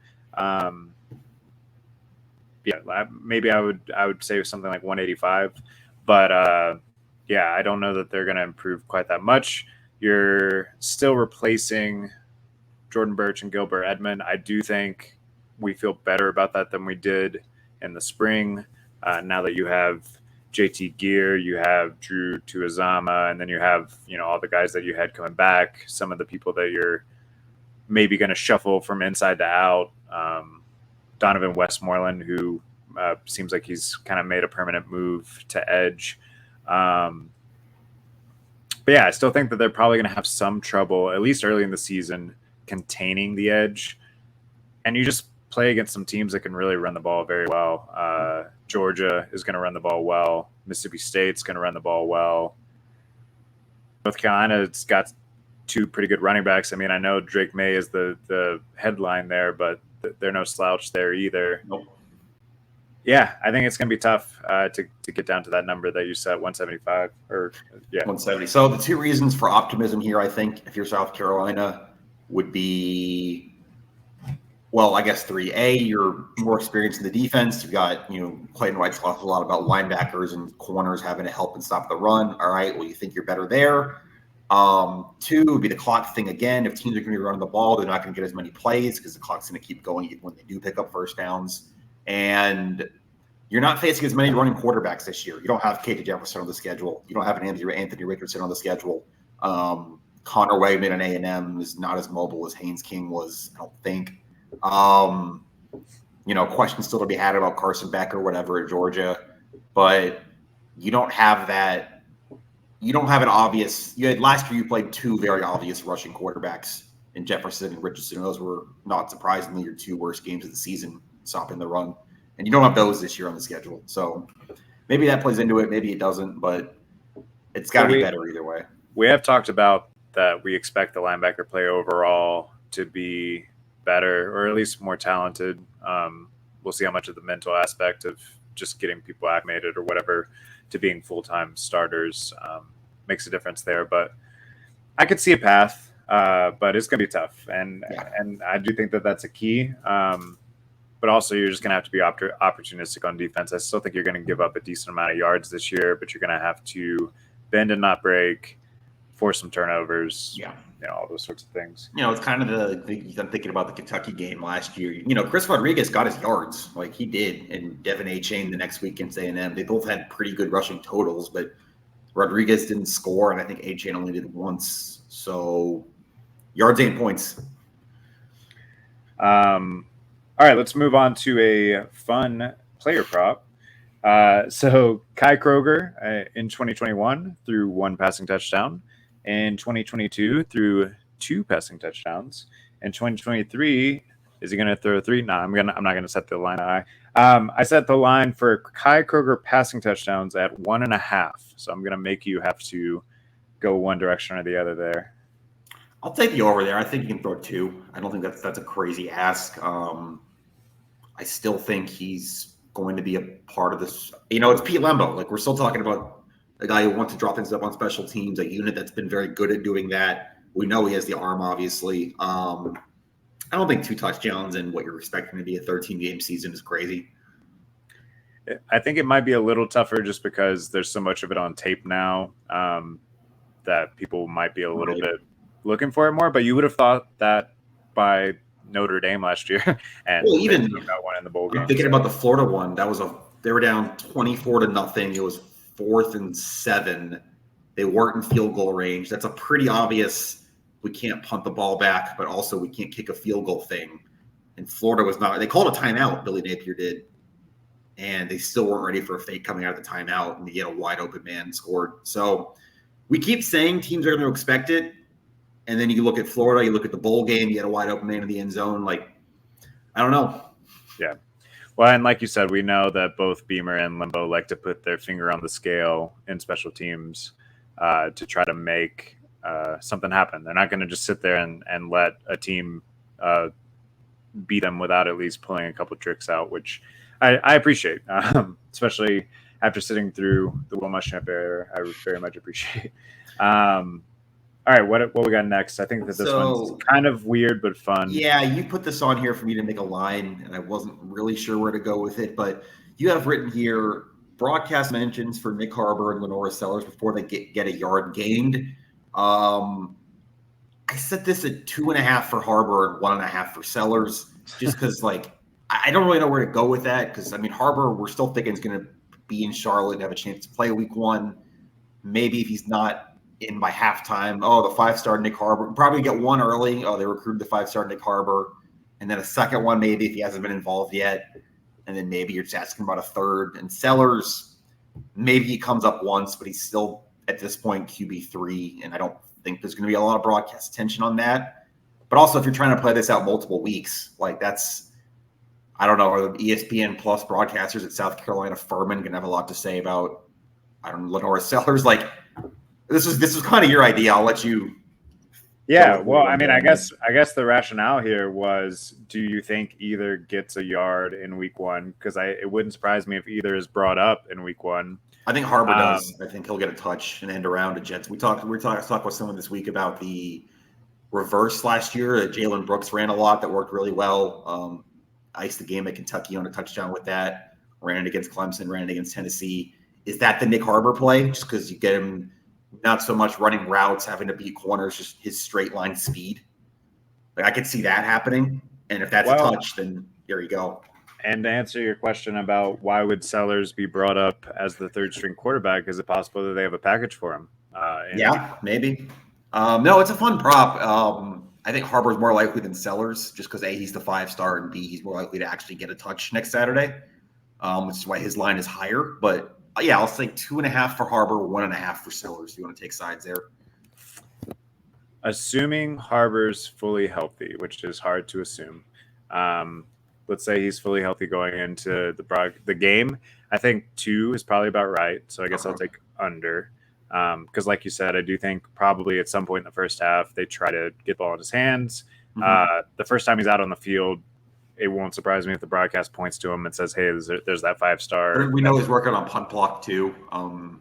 Maybe I would say something like 185, but I don't know that they're going to improve quite that much. You're still replacing Jordan Burch and Gilbert Edmond. I do think we feel better about that than we did in the spring. Now that you have JT Gear, you have Drew Tuazama, and then you have all the guys that you had coming back. Some of the people that you're maybe going to shuffle from inside to out. Donovan Westmoreland, who seems like he's kind of made a permanent move to edge. But yeah, I still think that they're probably going to have some trouble, at least early in the season, containing the edge. And you just play against some teams that can really run the ball very well. Georgia is going to run the ball well. Mississippi State's going to run the ball well. North Carolina's got two pretty good running backs. I mean, I know Drake May is the headline there, but they're no slouch there either. Nope. Yeah, I think it's going to be tough to get down to that number that you said, 175 or 170. So the two reasons for optimism here, I think, if you're South Carolina, would be, well, I guess three. A, you're more experienced in the defense. You've got, Clayton White's talked a lot about linebackers and corners having to help and stop the run. All right, well, you think you're better there. Two would be the clock thing again. If teams are going to be running the ball, they're not going to get as many plays because the clock's going to keep going even when they do pick up first downs. And you're not facing as many running quarterbacks this year. You don't have KJ Jefferson on the schedule. You don't have an Anthony Richardson on the schedule. Connor Wegman at A&M is not as mobile as Haynes King was, I don't think. Questions still to be had about Carson Beck or whatever at Georgia. But you don't have that. You don't have an obvious. Last year you played two very obvious rushing quarterbacks in Jefferson and Richardson. Those were, not surprisingly, your two worst games of the season, stopping the run. And you don't have those this year on the schedule. So maybe that plays into it. Maybe it doesn't. But it's got to be better either way. We have talked about that we expect the linebacker play overall to be better or at least more talented. We'll see how much of the mental aspect of just getting people acclimated or whatever to being full-time starters makes a difference there. But I could see a path, but it's going to be tough. And I do think that that's a key. But also you're just going to have to be opportunistic on defense. I still think you're going to give up a decent amount of yards this year, but you're going to have to bend and not break, force some turnovers, all those sorts of things. It's kind of I'm thinking about the Kentucky game last year. Chris Rodriguez got his yards, like he did, and Devin Achane the next week against A&M. They both had pretty good rushing totals, but Rodriguez didn't score, and I think Achane only did once. So yards ain't points. All right, let's move on to a fun player prop. So Kai Kroger in 2021 threw one passing touchdown. In 2022 threw two passing touchdowns. In 2023, is he going to throw three? No, I'm not going to set the line. I set the line for Kai Kroger passing touchdowns at 1.5. So I'm going to make you have to go one direction or the other there. I'll take the over there. I think you can throw two. I don't think that's a crazy ask. I still think he's going to be a part of this. It's Pete Lembo. Like, we're still talking about a guy who wants to draw things up on special teams, a unit that's been very good at doing that. We know he has the arm, obviously. I don't think two touchdowns and what you're expecting to be a 13-game season is crazy. I think it might be a little tougher just because there's so much of it on tape now that people might be a little bit looking for it more. But you would have thought that by Notre Dame last year, and even got one in the bowl game. I'm thinking about the Florida one. They were down 24-0. It was 4th and 7. They weren't in field goal range. That's a pretty obvious. We can't punt the ball back, but also we can't kick a field goal thing. And Florida was not. They called a timeout. Billy Napier did, and they still weren't ready for a fake coming out of the timeout, and yet a wide open man scored. So we keep saying teams are going to expect it. And then you look at Florida, you look at the bowl game, you had a wide open man in the end zone. Like, I don't know. Yeah. Well, and like you said, we know that both Beamer and Lembo like to put their finger on the scale in special teams to try to make something happen. They're not going to just sit there and let a team beat them without at least pulling a couple tricks out, which I appreciate, especially after sitting through the Will Muschamp era. I very much appreciate. All right, what we got next? I think that this one's kind of weird but fun. Yeah, you put this on here for me to make a line, and I wasn't really sure where to go with it. But you have written here broadcast mentions for Nick Harbor and Lenora Sellers before they get a yard gained. I set this at 2.5 for Harbor and 1.5 for Sellers, just because I don't really know where to go with that. Because Harbor, we're still thinking is going to be in Charlotte and have a chance to play week 1. Maybe if he's not in by halftime, the 5-star Nick Harbor, probably get one early. They recruited the 5-star Nick Harbor, and then a second one maybe if he hasn't been involved yet, and then maybe you're just asking about a third. And Sellers, Maybe he comes up once, but he's still at this point QB3, and I don't think there's going to be a lot of broadcast attention on that. But also, if you're trying to play this out multiple weeks, like that's, I don't know, are the ESPN Plus broadcasters at South Carolina Furman going to have a lot to say about, I don't know, Lenore Sellers? Like, this is kind of your idea. I'll let you. Yeah, well, I mean, I guess the rationale here was, do you think either gets a yard in week one? Because it wouldn't surprise me if either is brought up in week one. I think Harbor does. I think he'll get a touch and end around to Jets. We talked with someone this week about the reverse last year. Jalen Brooks ran a lot that worked really well. Iced the game at Kentucky on a touchdown with that. Ran it against Clemson. Ran it against Tennessee. Is that the Nick Harbor play? Just because you get him not so much running routes, having to beat corners, just his straight line speed. Like I could see that happening. And if that's a touch, then there you go. And to answer your question about why would Sellers be brought up as the third string quarterback, is it possible that they have a package for him? Yeah, maybe. No, it's a fun prop. I think Harbor's more likely than Sellers just because A, he's the 5-star, and B, he's more likely to actually get a touch next Saturday, which is why his line is higher. But yeah, I'll say 2.5 for Harbor, 1.5 for Sellers. If you want to take sides there. Assuming Harbor's fully healthy, which is hard to assume. Let's say he's fully healthy going into the game. I think 2 is probably about right. So I guess I'll take under. Because like you said, I do think probably at some point in the first half, they try to get the ball in his hands. The first time he's out on the field, it won't surprise me if the broadcast points to him and says, hey, there's that 5-star. We know he's working on punt block too.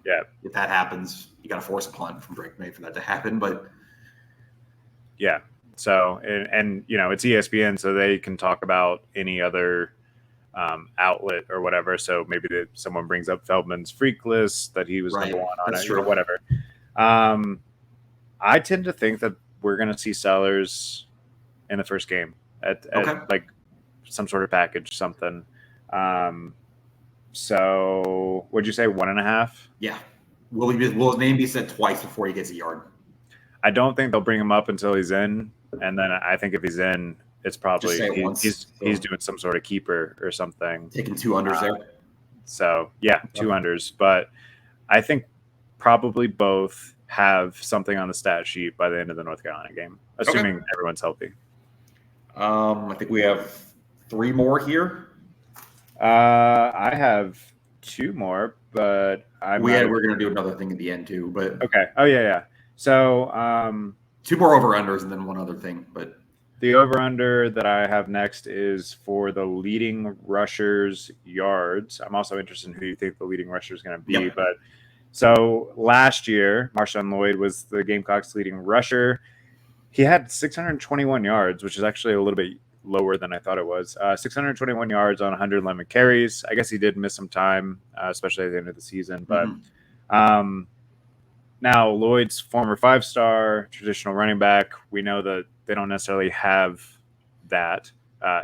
Yeah. If that happens, you got to force a punt from Drake May for that to happen. But yeah. So, and you know, it's ESPN, so they can talk about any other outlet or whatever. So maybe someone brings up Feldman's freak list that he was number one on it, or whatever. I tend to think that we're going to see Sellers in the first game at like some sort of package, something. So would you say 1.5? Yeah. Will his name be said twice before he gets a yard? I don't think they'll bring him up until he's in. And then I think if he's in, it's probably he's doing some sort of keeper or something. Taking 2 unders there. So yeah, 2 unders. But I think probably both have something on the stat sheet by the end of the North Carolina game, assuming everyone's healthy. I think we have 3 more here. I have 2 more, but we're going to do another thing at the end too. But okay. Oh yeah. So 2 more over unders and then 1 other thing. But the over under that I have next is for the leading rushers yards. I'm also interested in who you think the leading rusher is going to be. Yep. But so last year, Marshawn Lloyd was the Gamecocks' leading rusher. He had 621 yards, which is actually a little bit lower than I thought it was. 621 yards on 111 carries. I guess he did miss some time, especially at the end of the season. But now Lloyd's former 5-star traditional running back. We know that they don't necessarily have that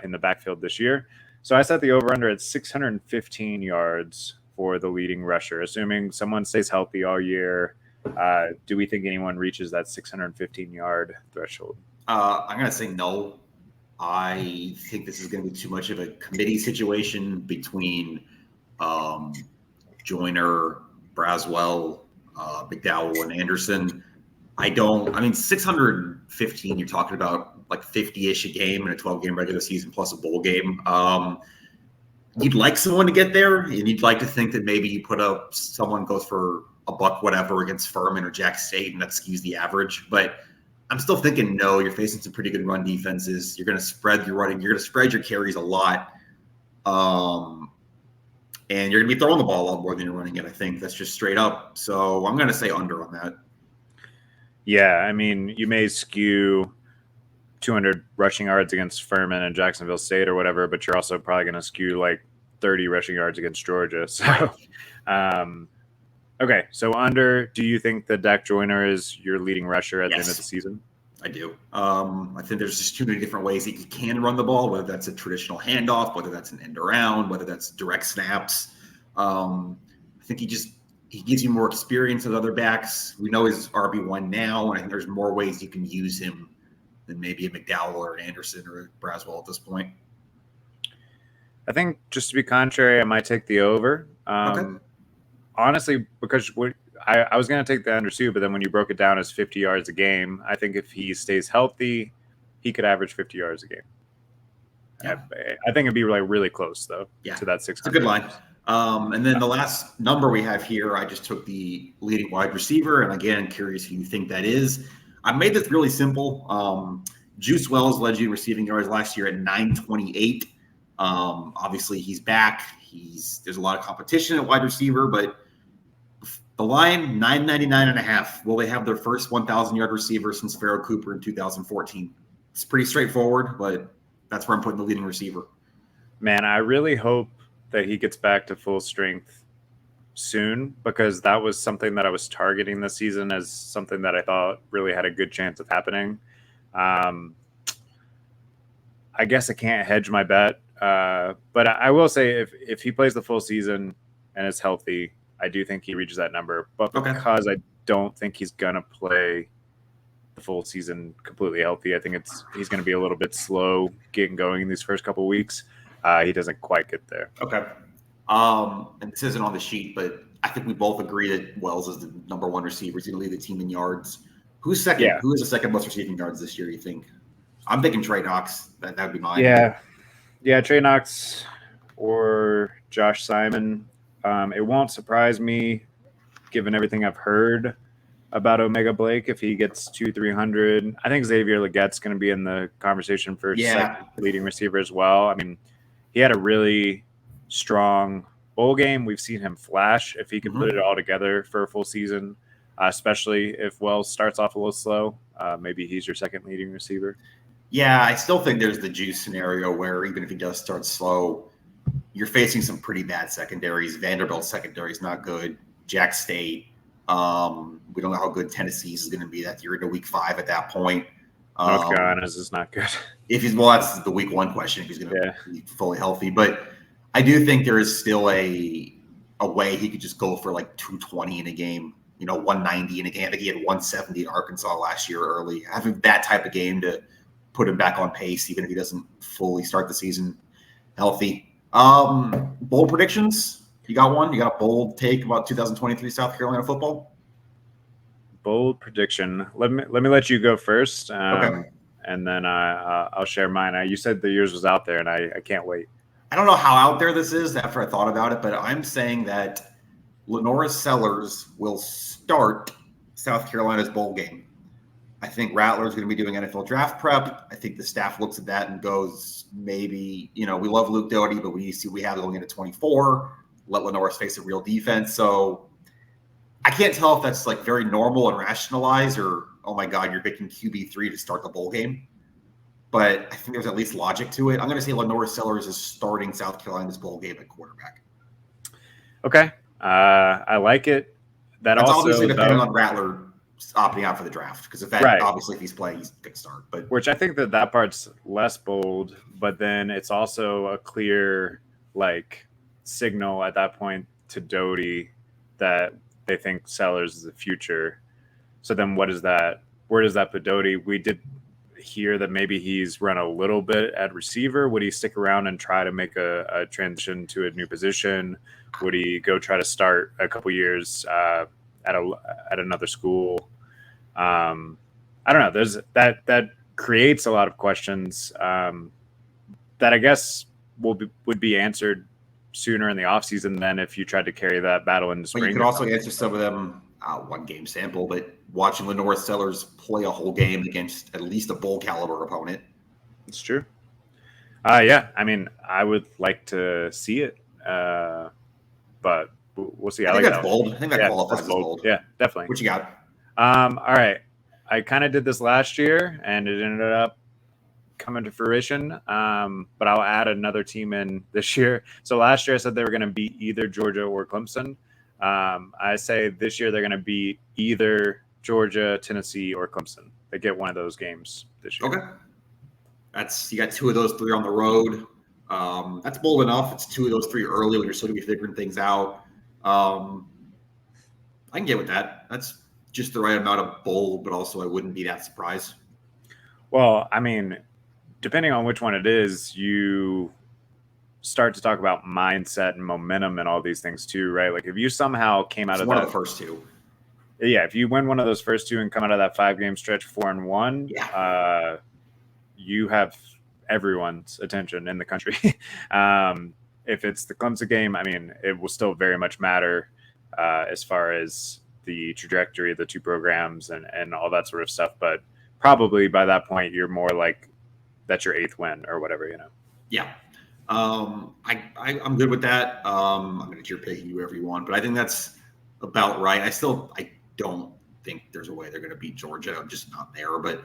in the backfield this year. So I set the over-under at 615 yards for the leading rusher, assuming someone stays healthy all year. Do we think anyone reaches that 615-yard threshold? I'm going to say no. I think this is going to be too much of a committee situation between Joyner, Braswell, McDowell, and Anderson. 615, you're talking about like 50-ish a game in a 12-game regular season plus a bowl game. You'd like someone to get there, and you'd like to think that maybe you put up someone goes for a buck whatever against Furman or Jack State, and that skews the average. But I'm still thinking no. You're facing some pretty good run defenses. You're going to spread your running. You're going to spread your carries a lot, and you're going to be throwing the ball a lot more than you're running it. I think that's just straight up. So I'm going to say under on that. Yeah, I mean, you may skew 200 rushing yards against Furman and Jacksonville State or whatever, but you're also probably going to skew like 30 rushing yards against Georgia. So, okay. So under, do you think that Dak Joyner is your leading rusher at the end of the season? I do. I think there's just too many different ways that you can run the ball, whether that's a traditional handoff, whether that's an end around, whether that's direct snaps. I think he gives you more experience with other backs. We know he's RB1 now, and I think there's more ways you can use him than maybe a McDowell or an Anderson or a Braswell at this point. I think just to be contrary, I might take the over. honestly, because I was going to take the under 2, but then when you broke it down as 50 yards a game, I think if he stays healthy, he could average 50 yards a game. Yeah. I think it'd be like really close though to that 600. It's a good line. And then the last number we have here, I just took the leading wide receiver, and again, curious who you think that is. I made this really simple. Juice Wells led you in receiving yards last year at 928. Obviously, he's back. There's a lot of competition at wide receiver, but the line 999.5. Will they have their first 1,000-yard receiver since Pharaoh Cooper in 2014? It's pretty straightforward, but that's where I'm putting the leading receiver. Man, I really hope that he gets back to full strength soon, because that was something that I was targeting this season as something that I thought really had a good chance of happening. I guess I can't hedge my bet, but I will say if he plays the full season and is healthy, I do think he reaches that number. But because I don't think he's going to play the full season completely healthy, I think he's going to be a little bit slow getting going in these first couple of weeks. He doesn't quite get there. Okay. And this isn't on the sheet, but I think we both agree that Wells is the number one receiver. He's going to lead the team in yards. Who's second? Yeah. Who is the second most receiving yards this year, you think? I'm thinking Trey Knox. That would be mine. Yeah, Trey Knox or Josh Simon. It won't surprise me, given everything I've heard about Omega Blake, if he gets 200-300. I think Xavier Legette's going to be in the conversation for second leading receiver as well. I mean, he had a really strong bowl game. We've seen him flash if he can put it all together for a full season, especially if Wells starts off a little slow. Maybe he's your second leading receiver. Yeah, I still think there's the juice scenario where even if he does start slow, you're facing some pretty bad secondaries. Vanderbilt's secondary is not good. Jack State. We don't know how good Tennessee's is going to be that year into week 5 at that point. North Carolina's is not good. That's the week 1 question, if he's going to be fully healthy. But I do think there is still a way he could just go for like 220 in a game, 190 in a game. I think he had 170 in Arkansas last year early. Having that type of game to put him back on pace, even if he doesn't fully start the season healthy. Bold predictions? You got one? You got a bold take about 2023 South Carolina football? Bold prediction. Let me let you go first, okay. And then I'll share mine. You said the yours was out there, and I can't wait. I don't know how out there this is after I thought about it, but I'm saying that Lenora Sellers will start South Carolina's bowl game. I think Rattler's going to be doing NFL draft prep. I think the staff looks at that and goes, maybe, we love Luke Doty, but we see we have going into 24. Let Lenora face a real defense. So I can't tell if that's like very normal and rationalized, or, oh my God, you're picking QB3 to start the bowl game. But I think there's at least logic to it. I'm going to say Lenora Sellers is starting South Carolina's bowl game at quarterback. Okay. I like it. That's also obviously depending on Rattler opting out for the draft, because obviously if he's playing, he's going to start. But which I think that part's less bold, but then it's also a clear signal at that point to Doty that they think Sellers is the future. So then where does that put Doty? We did hear that maybe he's run a little bit at receiver. Would he stick around and try to make a transition to a new position? Would he go try to start a couple years at another school? I don't know. There's that creates a lot of questions that I guess would be answered sooner in the offseason than if you tried to carry that battle into spring. But you could also answer some of them, one game sample, but watching Lenora Sellers play a whole game against at least a bowl caliber opponent. It's true. Yeah, I mean, I would like to see it, but we'll see. I think that's bold. I think that qualifies as bold. Yeah, definitely. What you got? All right. I kind of did this last year, and it ended up coming to fruition, but I'll add another team in this year. So last year I said they were going to beat either Georgia or Clemson. I say this year they're going to beat either Georgia, Tennessee, or Clemson. They get one of those games this year. Okay. You got 2 of those 3 on the road. That's bold enough. It's 2 of those 3 early when you're still going to be figuring things out. I can get with that. That's just the right amount of bold, but also I wouldn't be that surprised. Well, I mean, depending on which one it is, you start to talk about mindset and momentum and all these things too, right? Like if you somehow came out It's of one that, of the first two. yeah, if you win one of those first two and come out of that 5-game stretch 4-1, Yeah. You have everyone's attention in the country. If it's the Clemson game, I mean, it will still very much matter as far as the trajectory of the two programs and all that sort of stuff. But probably by that point, you're more like that's your 8th win or whatever, you know. Yeah. I'm good with that. I mean, it's your pick, you do whatever you want, but I think that's about right. I don't think there's a way they're going to beat Georgia. I'm just not there, but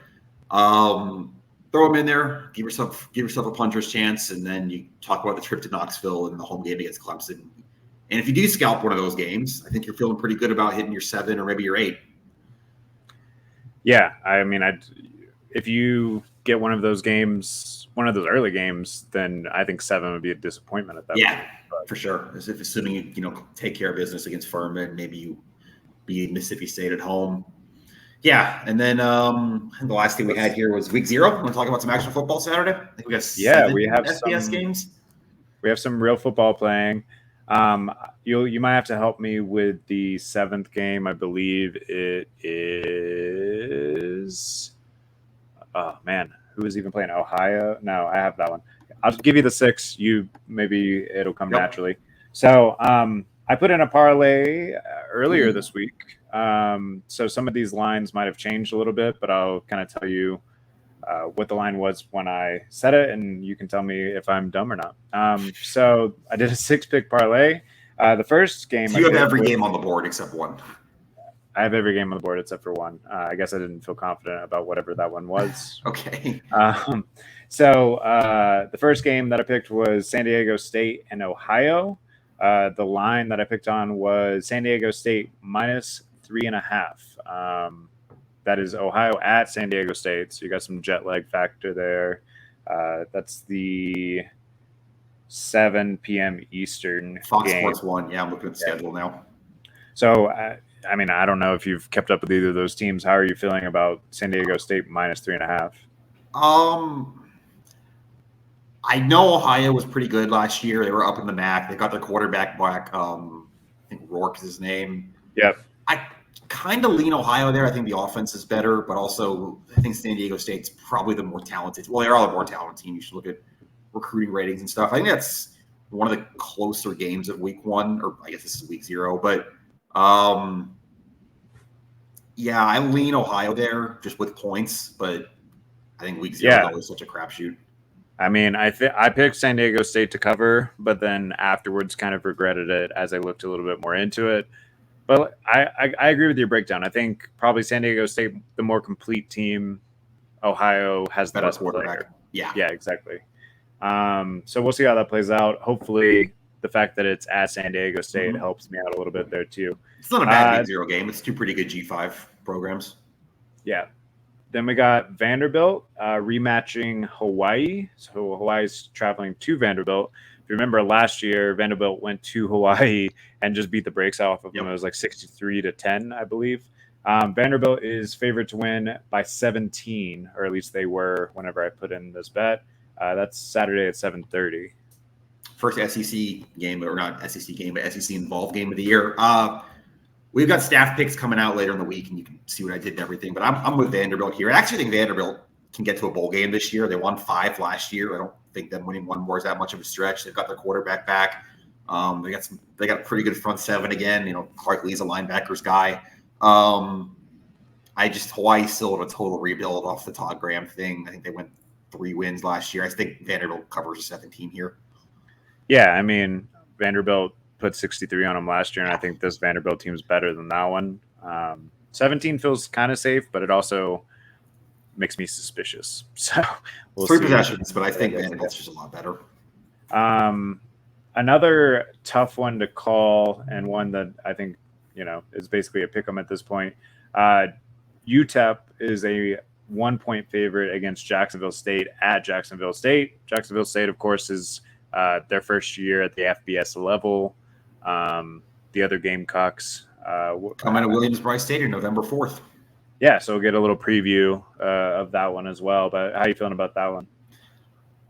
throw them in there, give yourself a puncher's chance, and then you talk about the trip to Knoxville and the home game against Clemson. And if you do scalp one of those games, I think you're feeling pretty good about hitting your 7 or maybe your 8. Yeah, I mean, if you get one of those games, one of those early games, then I think 7 would be a disappointment at that point. Yeah, for sure. As if assuming you take care of business against Furman, maybe you beat Mississippi State at home. Yeah, and then the last thing we had here was week 0. Want to talk about some actual football Saturday? I think we got 7 we have FBS games. We have some real football playing. You might have to help me with the 7th game. I believe it is. Oh man, who is even playing? Ohio? No, I have that one. I'll give you the 6. You maybe it'll come naturally. So I put in a parlay earlier this week. So some of these lines might have changed a little bit, but I'll kind of tell you what the line was when I said it, and you can tell me if I'm dumb or not. So I did a 6-pick parlay. The first game, so you have every game on the board except one. I have every game on the board except for one. I guess I didn't feel confident about whatever that one was. Okay. So the first game that I picked was San Diego State and Ohio. The line that I picked on was San Diego State minus 3.5. That is Ohio at San Diego State. So you got some jet lag factor there. That's the 7 p.m. Eastern Fox game. Sports 1. Yeah, I'm looking at the schedule now. So, I mean, I don't know if you've kept up with either of those teams. How are you feeling about San Diego State minus 3.5? I know Ohio was pretty good last year. They were up in the MAC. They got their quarterback back. I think Rourke is his name. Yep. I kind of lean Ohio there. I think the offense is better, but also I think San Diego State's probably the more talented. Well, they're all the more talented team. You should look at recruiting ratings and stuff. I think that's one of the closer games of week 1, or I guess this is week 0. But yeah, I lean Ohio there just with points, but I think week 0 is always such a crapshoot. I mean, I picked San Diego State to cover, but then afterwards kind of regretted it as I looked a little bit more into it. But I agree with your breakdown. I think probably San Diego State, the more complete team. Ohio has the best quarterback. Yeah, exactly. So we'll see how that plays out. Hopefully, the fact that it's at San Diego State helps me out a little bit there too. It's not a bad week 0 game. It's 2 pretty good G5 programs. Yeah. Then we got Vanderbilt rematching Hawaii. So Hawaii's traveling to Vanderbilt. If you remember last year, Vanderbilt went to Hawaii and just beat the brakes off of them. It was like 63-10, I believe. Vanderbilt is favored to win by 17, or at least they were whenever I put in this bet. That's Saturday at 7:30. First SEC game, or not SEC game, but SEC involved game of the year. We've got staff picks coming out later in the week, and you can see what I did and everything. But I'm with Vanderbilt here. I actually think Vanderbilt can get to a bowl game this year. They won 5 last year. I don't think them winning 1 more is that much of a stretch. They've got their quarterback back. They got a pretty good front 7 again. Clark Lee's a linebackers guy. Hawaii's still in a total rebuild off the Todd Graham thing. I think they went 3 wins last year. I think Vanderbilt covers a 17 here. Yeah, I mean, Vanderbilt put 63 on them last year, and I think this Vanderbilt team is better than that one. 17 feels kind of safe, but it also makes me suspicious. So we'll 3 possessions, but I think Vanderbilt's just a lot better. Another tough one to call, and one that I think is basically a pick 'em at this point. UTEP is a 1-point favorite against Jacksonville State at Jacksonville State. Jacksonville State, of course, is their first year at the FBS level. The other Gamecocks coming to Williams-Brice Stadium November 4th. Yeah, so we'll get a little preview of that one as well. But how are you feeling about that one?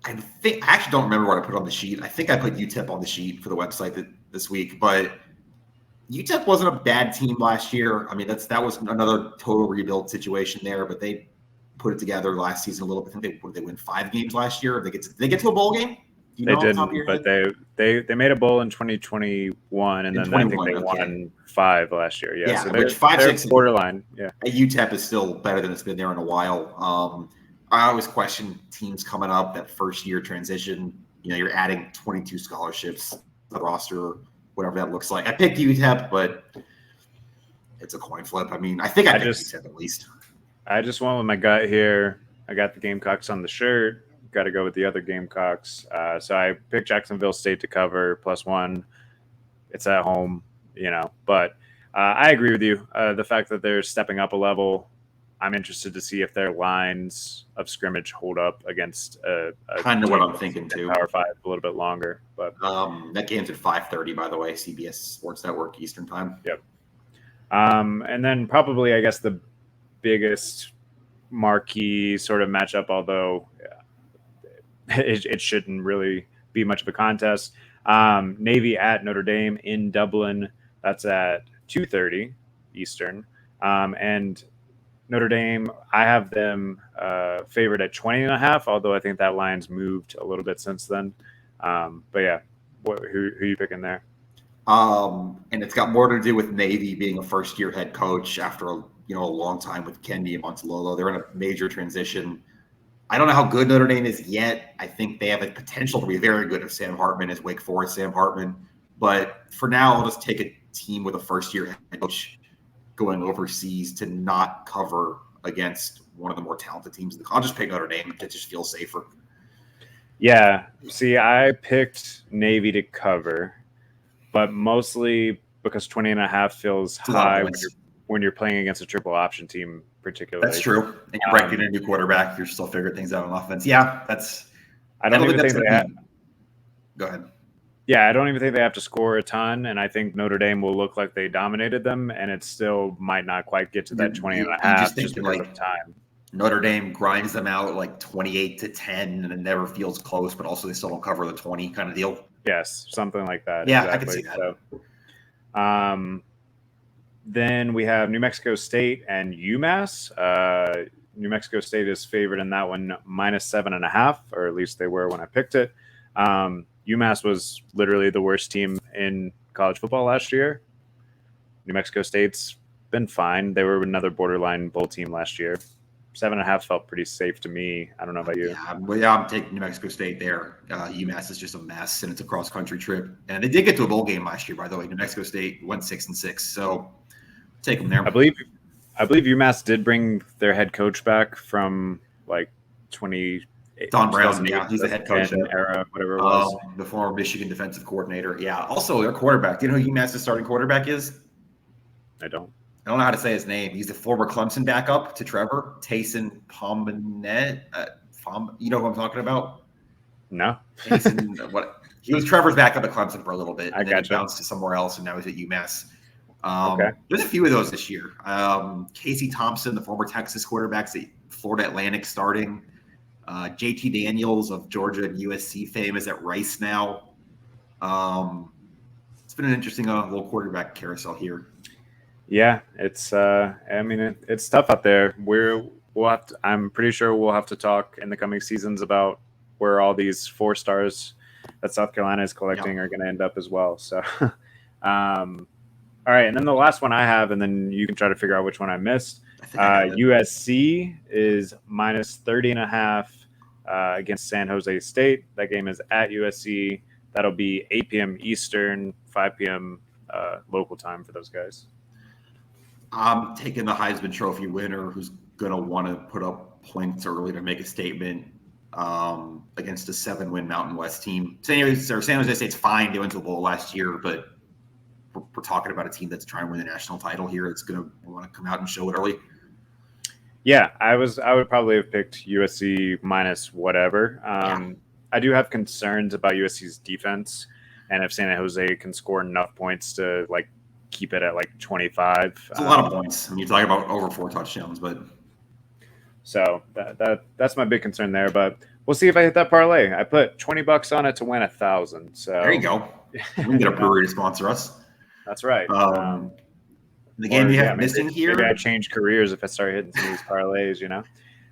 I actually don't remember what I put on the sheet. I think I put UTEP on the sheet for the website this week, but UTEP wasn't a bad team last year. I mean, that was another total rebuild situation there, but they put it together last season a little bit. I think they win 5 games last year. Did they get to a bowl game? Do you They know off the top of didn't, your but head? they made a bowl in 2021, and then I think they won 5 last year. Yeah, so which 5, they're 6 borderline. Yeah, UTEP is still better than it's been there in a while. I always question teams coming up that first year transition. You know, you're adding 22 scholarships to the roster, whatever that looks like. I picked UTEP, but it's a coin flip. I mean, I think I picked UTEP at least. I just went with my gut here. I got the Gamecocks on the shirt. Got to go with the other Gamecocks. So I picked Jacksonville State to cover +1. It's at home, but I agree with you. The fact that they're stepping up a level, I'm interested to see if their lines of scrimmage hold up against a kind of what I'm thinking too. Power 5 a little bit longer, but that game's at 5:30, by the way, CBS Sports Network Eastern Time. Yep. And then probably, I guess, the biggest marquee sort of matchup, although it shouldn't really be much of a contest. Navy at Notre Dame in Dublin. That's at 2:30 Eastern. And Notre Dame, I have them favored at 20.5, although I think that line's moved a little bit since then. But yeah, who are you picking there? And it's got more to do with Navy being a first-year head coach after a long time with Kendi and Montalolo. They're in a major transition. I don't know how good Notre Dame is yet. I think they have a potential to be very good if Sam Hartman is Wake Forest Sam Hartman. But for now, I'll just take a team with a first-year head coach going overseas to not cover against one of the more talented teams. I'll just pick Notre Dame. It just feels safer. Yeah. See, I picked Navy to cover, but mostly because 20.5 feels high when you're playing against a triple option team, particularly. That's true. And you're right, getting a new quarterback, you're still figuring things out on offense. Yeah, I don't even think they have. Go ahead. Yeah, I don't even think they have to score a ton, and I think Notre Dame will look like they dominated them, and it still might not quite get to that 20.5 just because of time. Notre Dame grinds them out like 28-10, and it never feels close, but also they still don't cover the 20 kind of deal. Yes, something like that. Yeah, exactly. I can see that. So, then we have New Mexico State and UMass. New Mexico State is favored in that one -7.5, or at least they were when I picked it. UMass was literally the worst team in college football last year. New Mexico State's been fine. They were another borderline bowl team last year. 7.5 felt pretty safe to me. I don't know about you. Yeah, I'm taking New Mexico State there. UMass is just a mess, and it's a cross-country trip. And they did get to a bowl game last year, by the way. New Mexico State went 6-6, so take them there. I believe UMass did bring their head coach back from like 20. Don Brown, yeah, he's the head coach era, whatever it was. The former Michigan defensive coordinator. Yeah. Also, their quarterback. Do you know who UMass's starting quarterback is? I don't know how to say his name. He's the former Clemson backup to Trevor, Taysom Pombanet. You know who I'm talking about? No. He was Trevor's backup at Clemson for a little bit. And then he bounced to somewhere else, and now he's at UMass. There's a few of those this year. Casey Thompson, the former Texas quarterback, at Florida Atlantic starting. JT Daniels of Georgia and USC fame is at Rice now. It's been an interesting little quarterback carousel here. Yeah, it's it's tough out there. I'm pretty sure we'll have to talk in the coming seasons about where all these 4 stars that South Carolina is collecting are going to end up as well. So, all right, and then the last one I have, and then you can try to figure out which one I missed. USC is -30.5 against San Jose State. That game is at USC. That'll be 8 p.m. Eastern, 5 p.m. Local time for those guys. I'm taking the Heisman Trophy winner who's going to want to put up points early to make a statement against a 7-win Mountain West team. San Jose State's fine. They went to the bowl last year, but we're talking about a team that's trying to win the national title here. It's going to want to come out and show it early. Yeah, I would probably have picked USC minus whatever. I do have concerns about USC's defense, and if San Jose can score enough points to keep it at 25. It's a lot of points. I mean, you're talking about over 4 touchdowns, but so that's my big concern there. But we'll see if I hit that parlay. I put $20 on it to win 1,000. So there you go. We can get a brewery to sponsor us. That's right. The game you have missing here. Maybe I change careers if I start hitting some of these parlays. You know.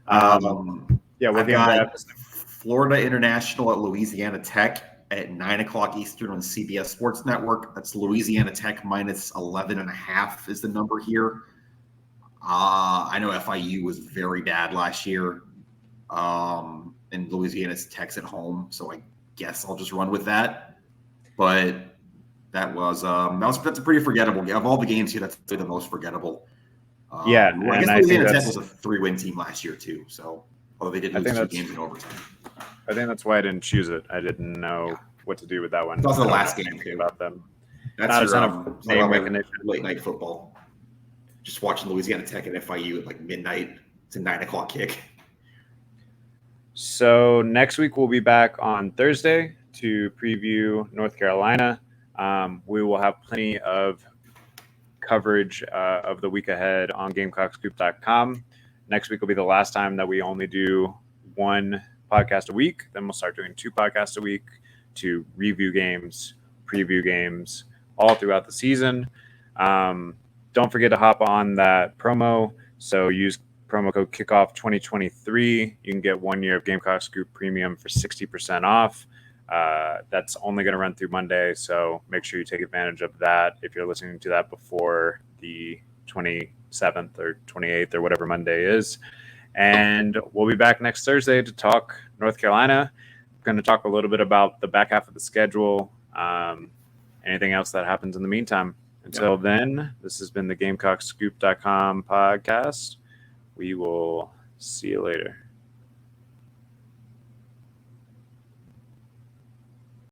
What game do I have? Florida International at Louisiana Tech at 9:00 Eastern on CBS Sports Network. That's Louisiana Tech minus 11.5 is the number here. I know FIU was very bad last year, and Louisiana Tech's at home, so I guess I'll just run with that. But that's a pretty forgettable game. Of all the games here, that's the most forgettable. I guess Louisiana Tech was a 3-win team last year too. So although they did lose 2 games in overtime. I think that's why I didn't choose it. I didn't know what to do with that one. It's also the last game too. About them. That's not a ton of name recognition. Late night football. Just watching Louisiana Tech and FIU at like midnight. It's a 9:00 kick. So next week we'll be back on Thursday to preview North Carolina. We will have plenty of coverage of the week ahead on GamecockScoop.com. Next week will be the last time that we only do 1 podcast a week. Then we'll start doing 2 podcasts a week to review games, preview games, all throughout the season. Don't forget to hop on that promo. So use promo code Kickoff 2023. You can get 1 year of Gamecock Scoop Premium for 60% off. That's only going to run through Monday, so make sure you take advantage of that if you're listening to that before the 27th or 28th or whatever Monday is. And we'll be back next Thursday to talk North Carolina. We're going to talk a little bit about the back half of the schedule, anything else that happens in the meantime. Until then, this has been the GamecockScoop.com podcast. We will see you later.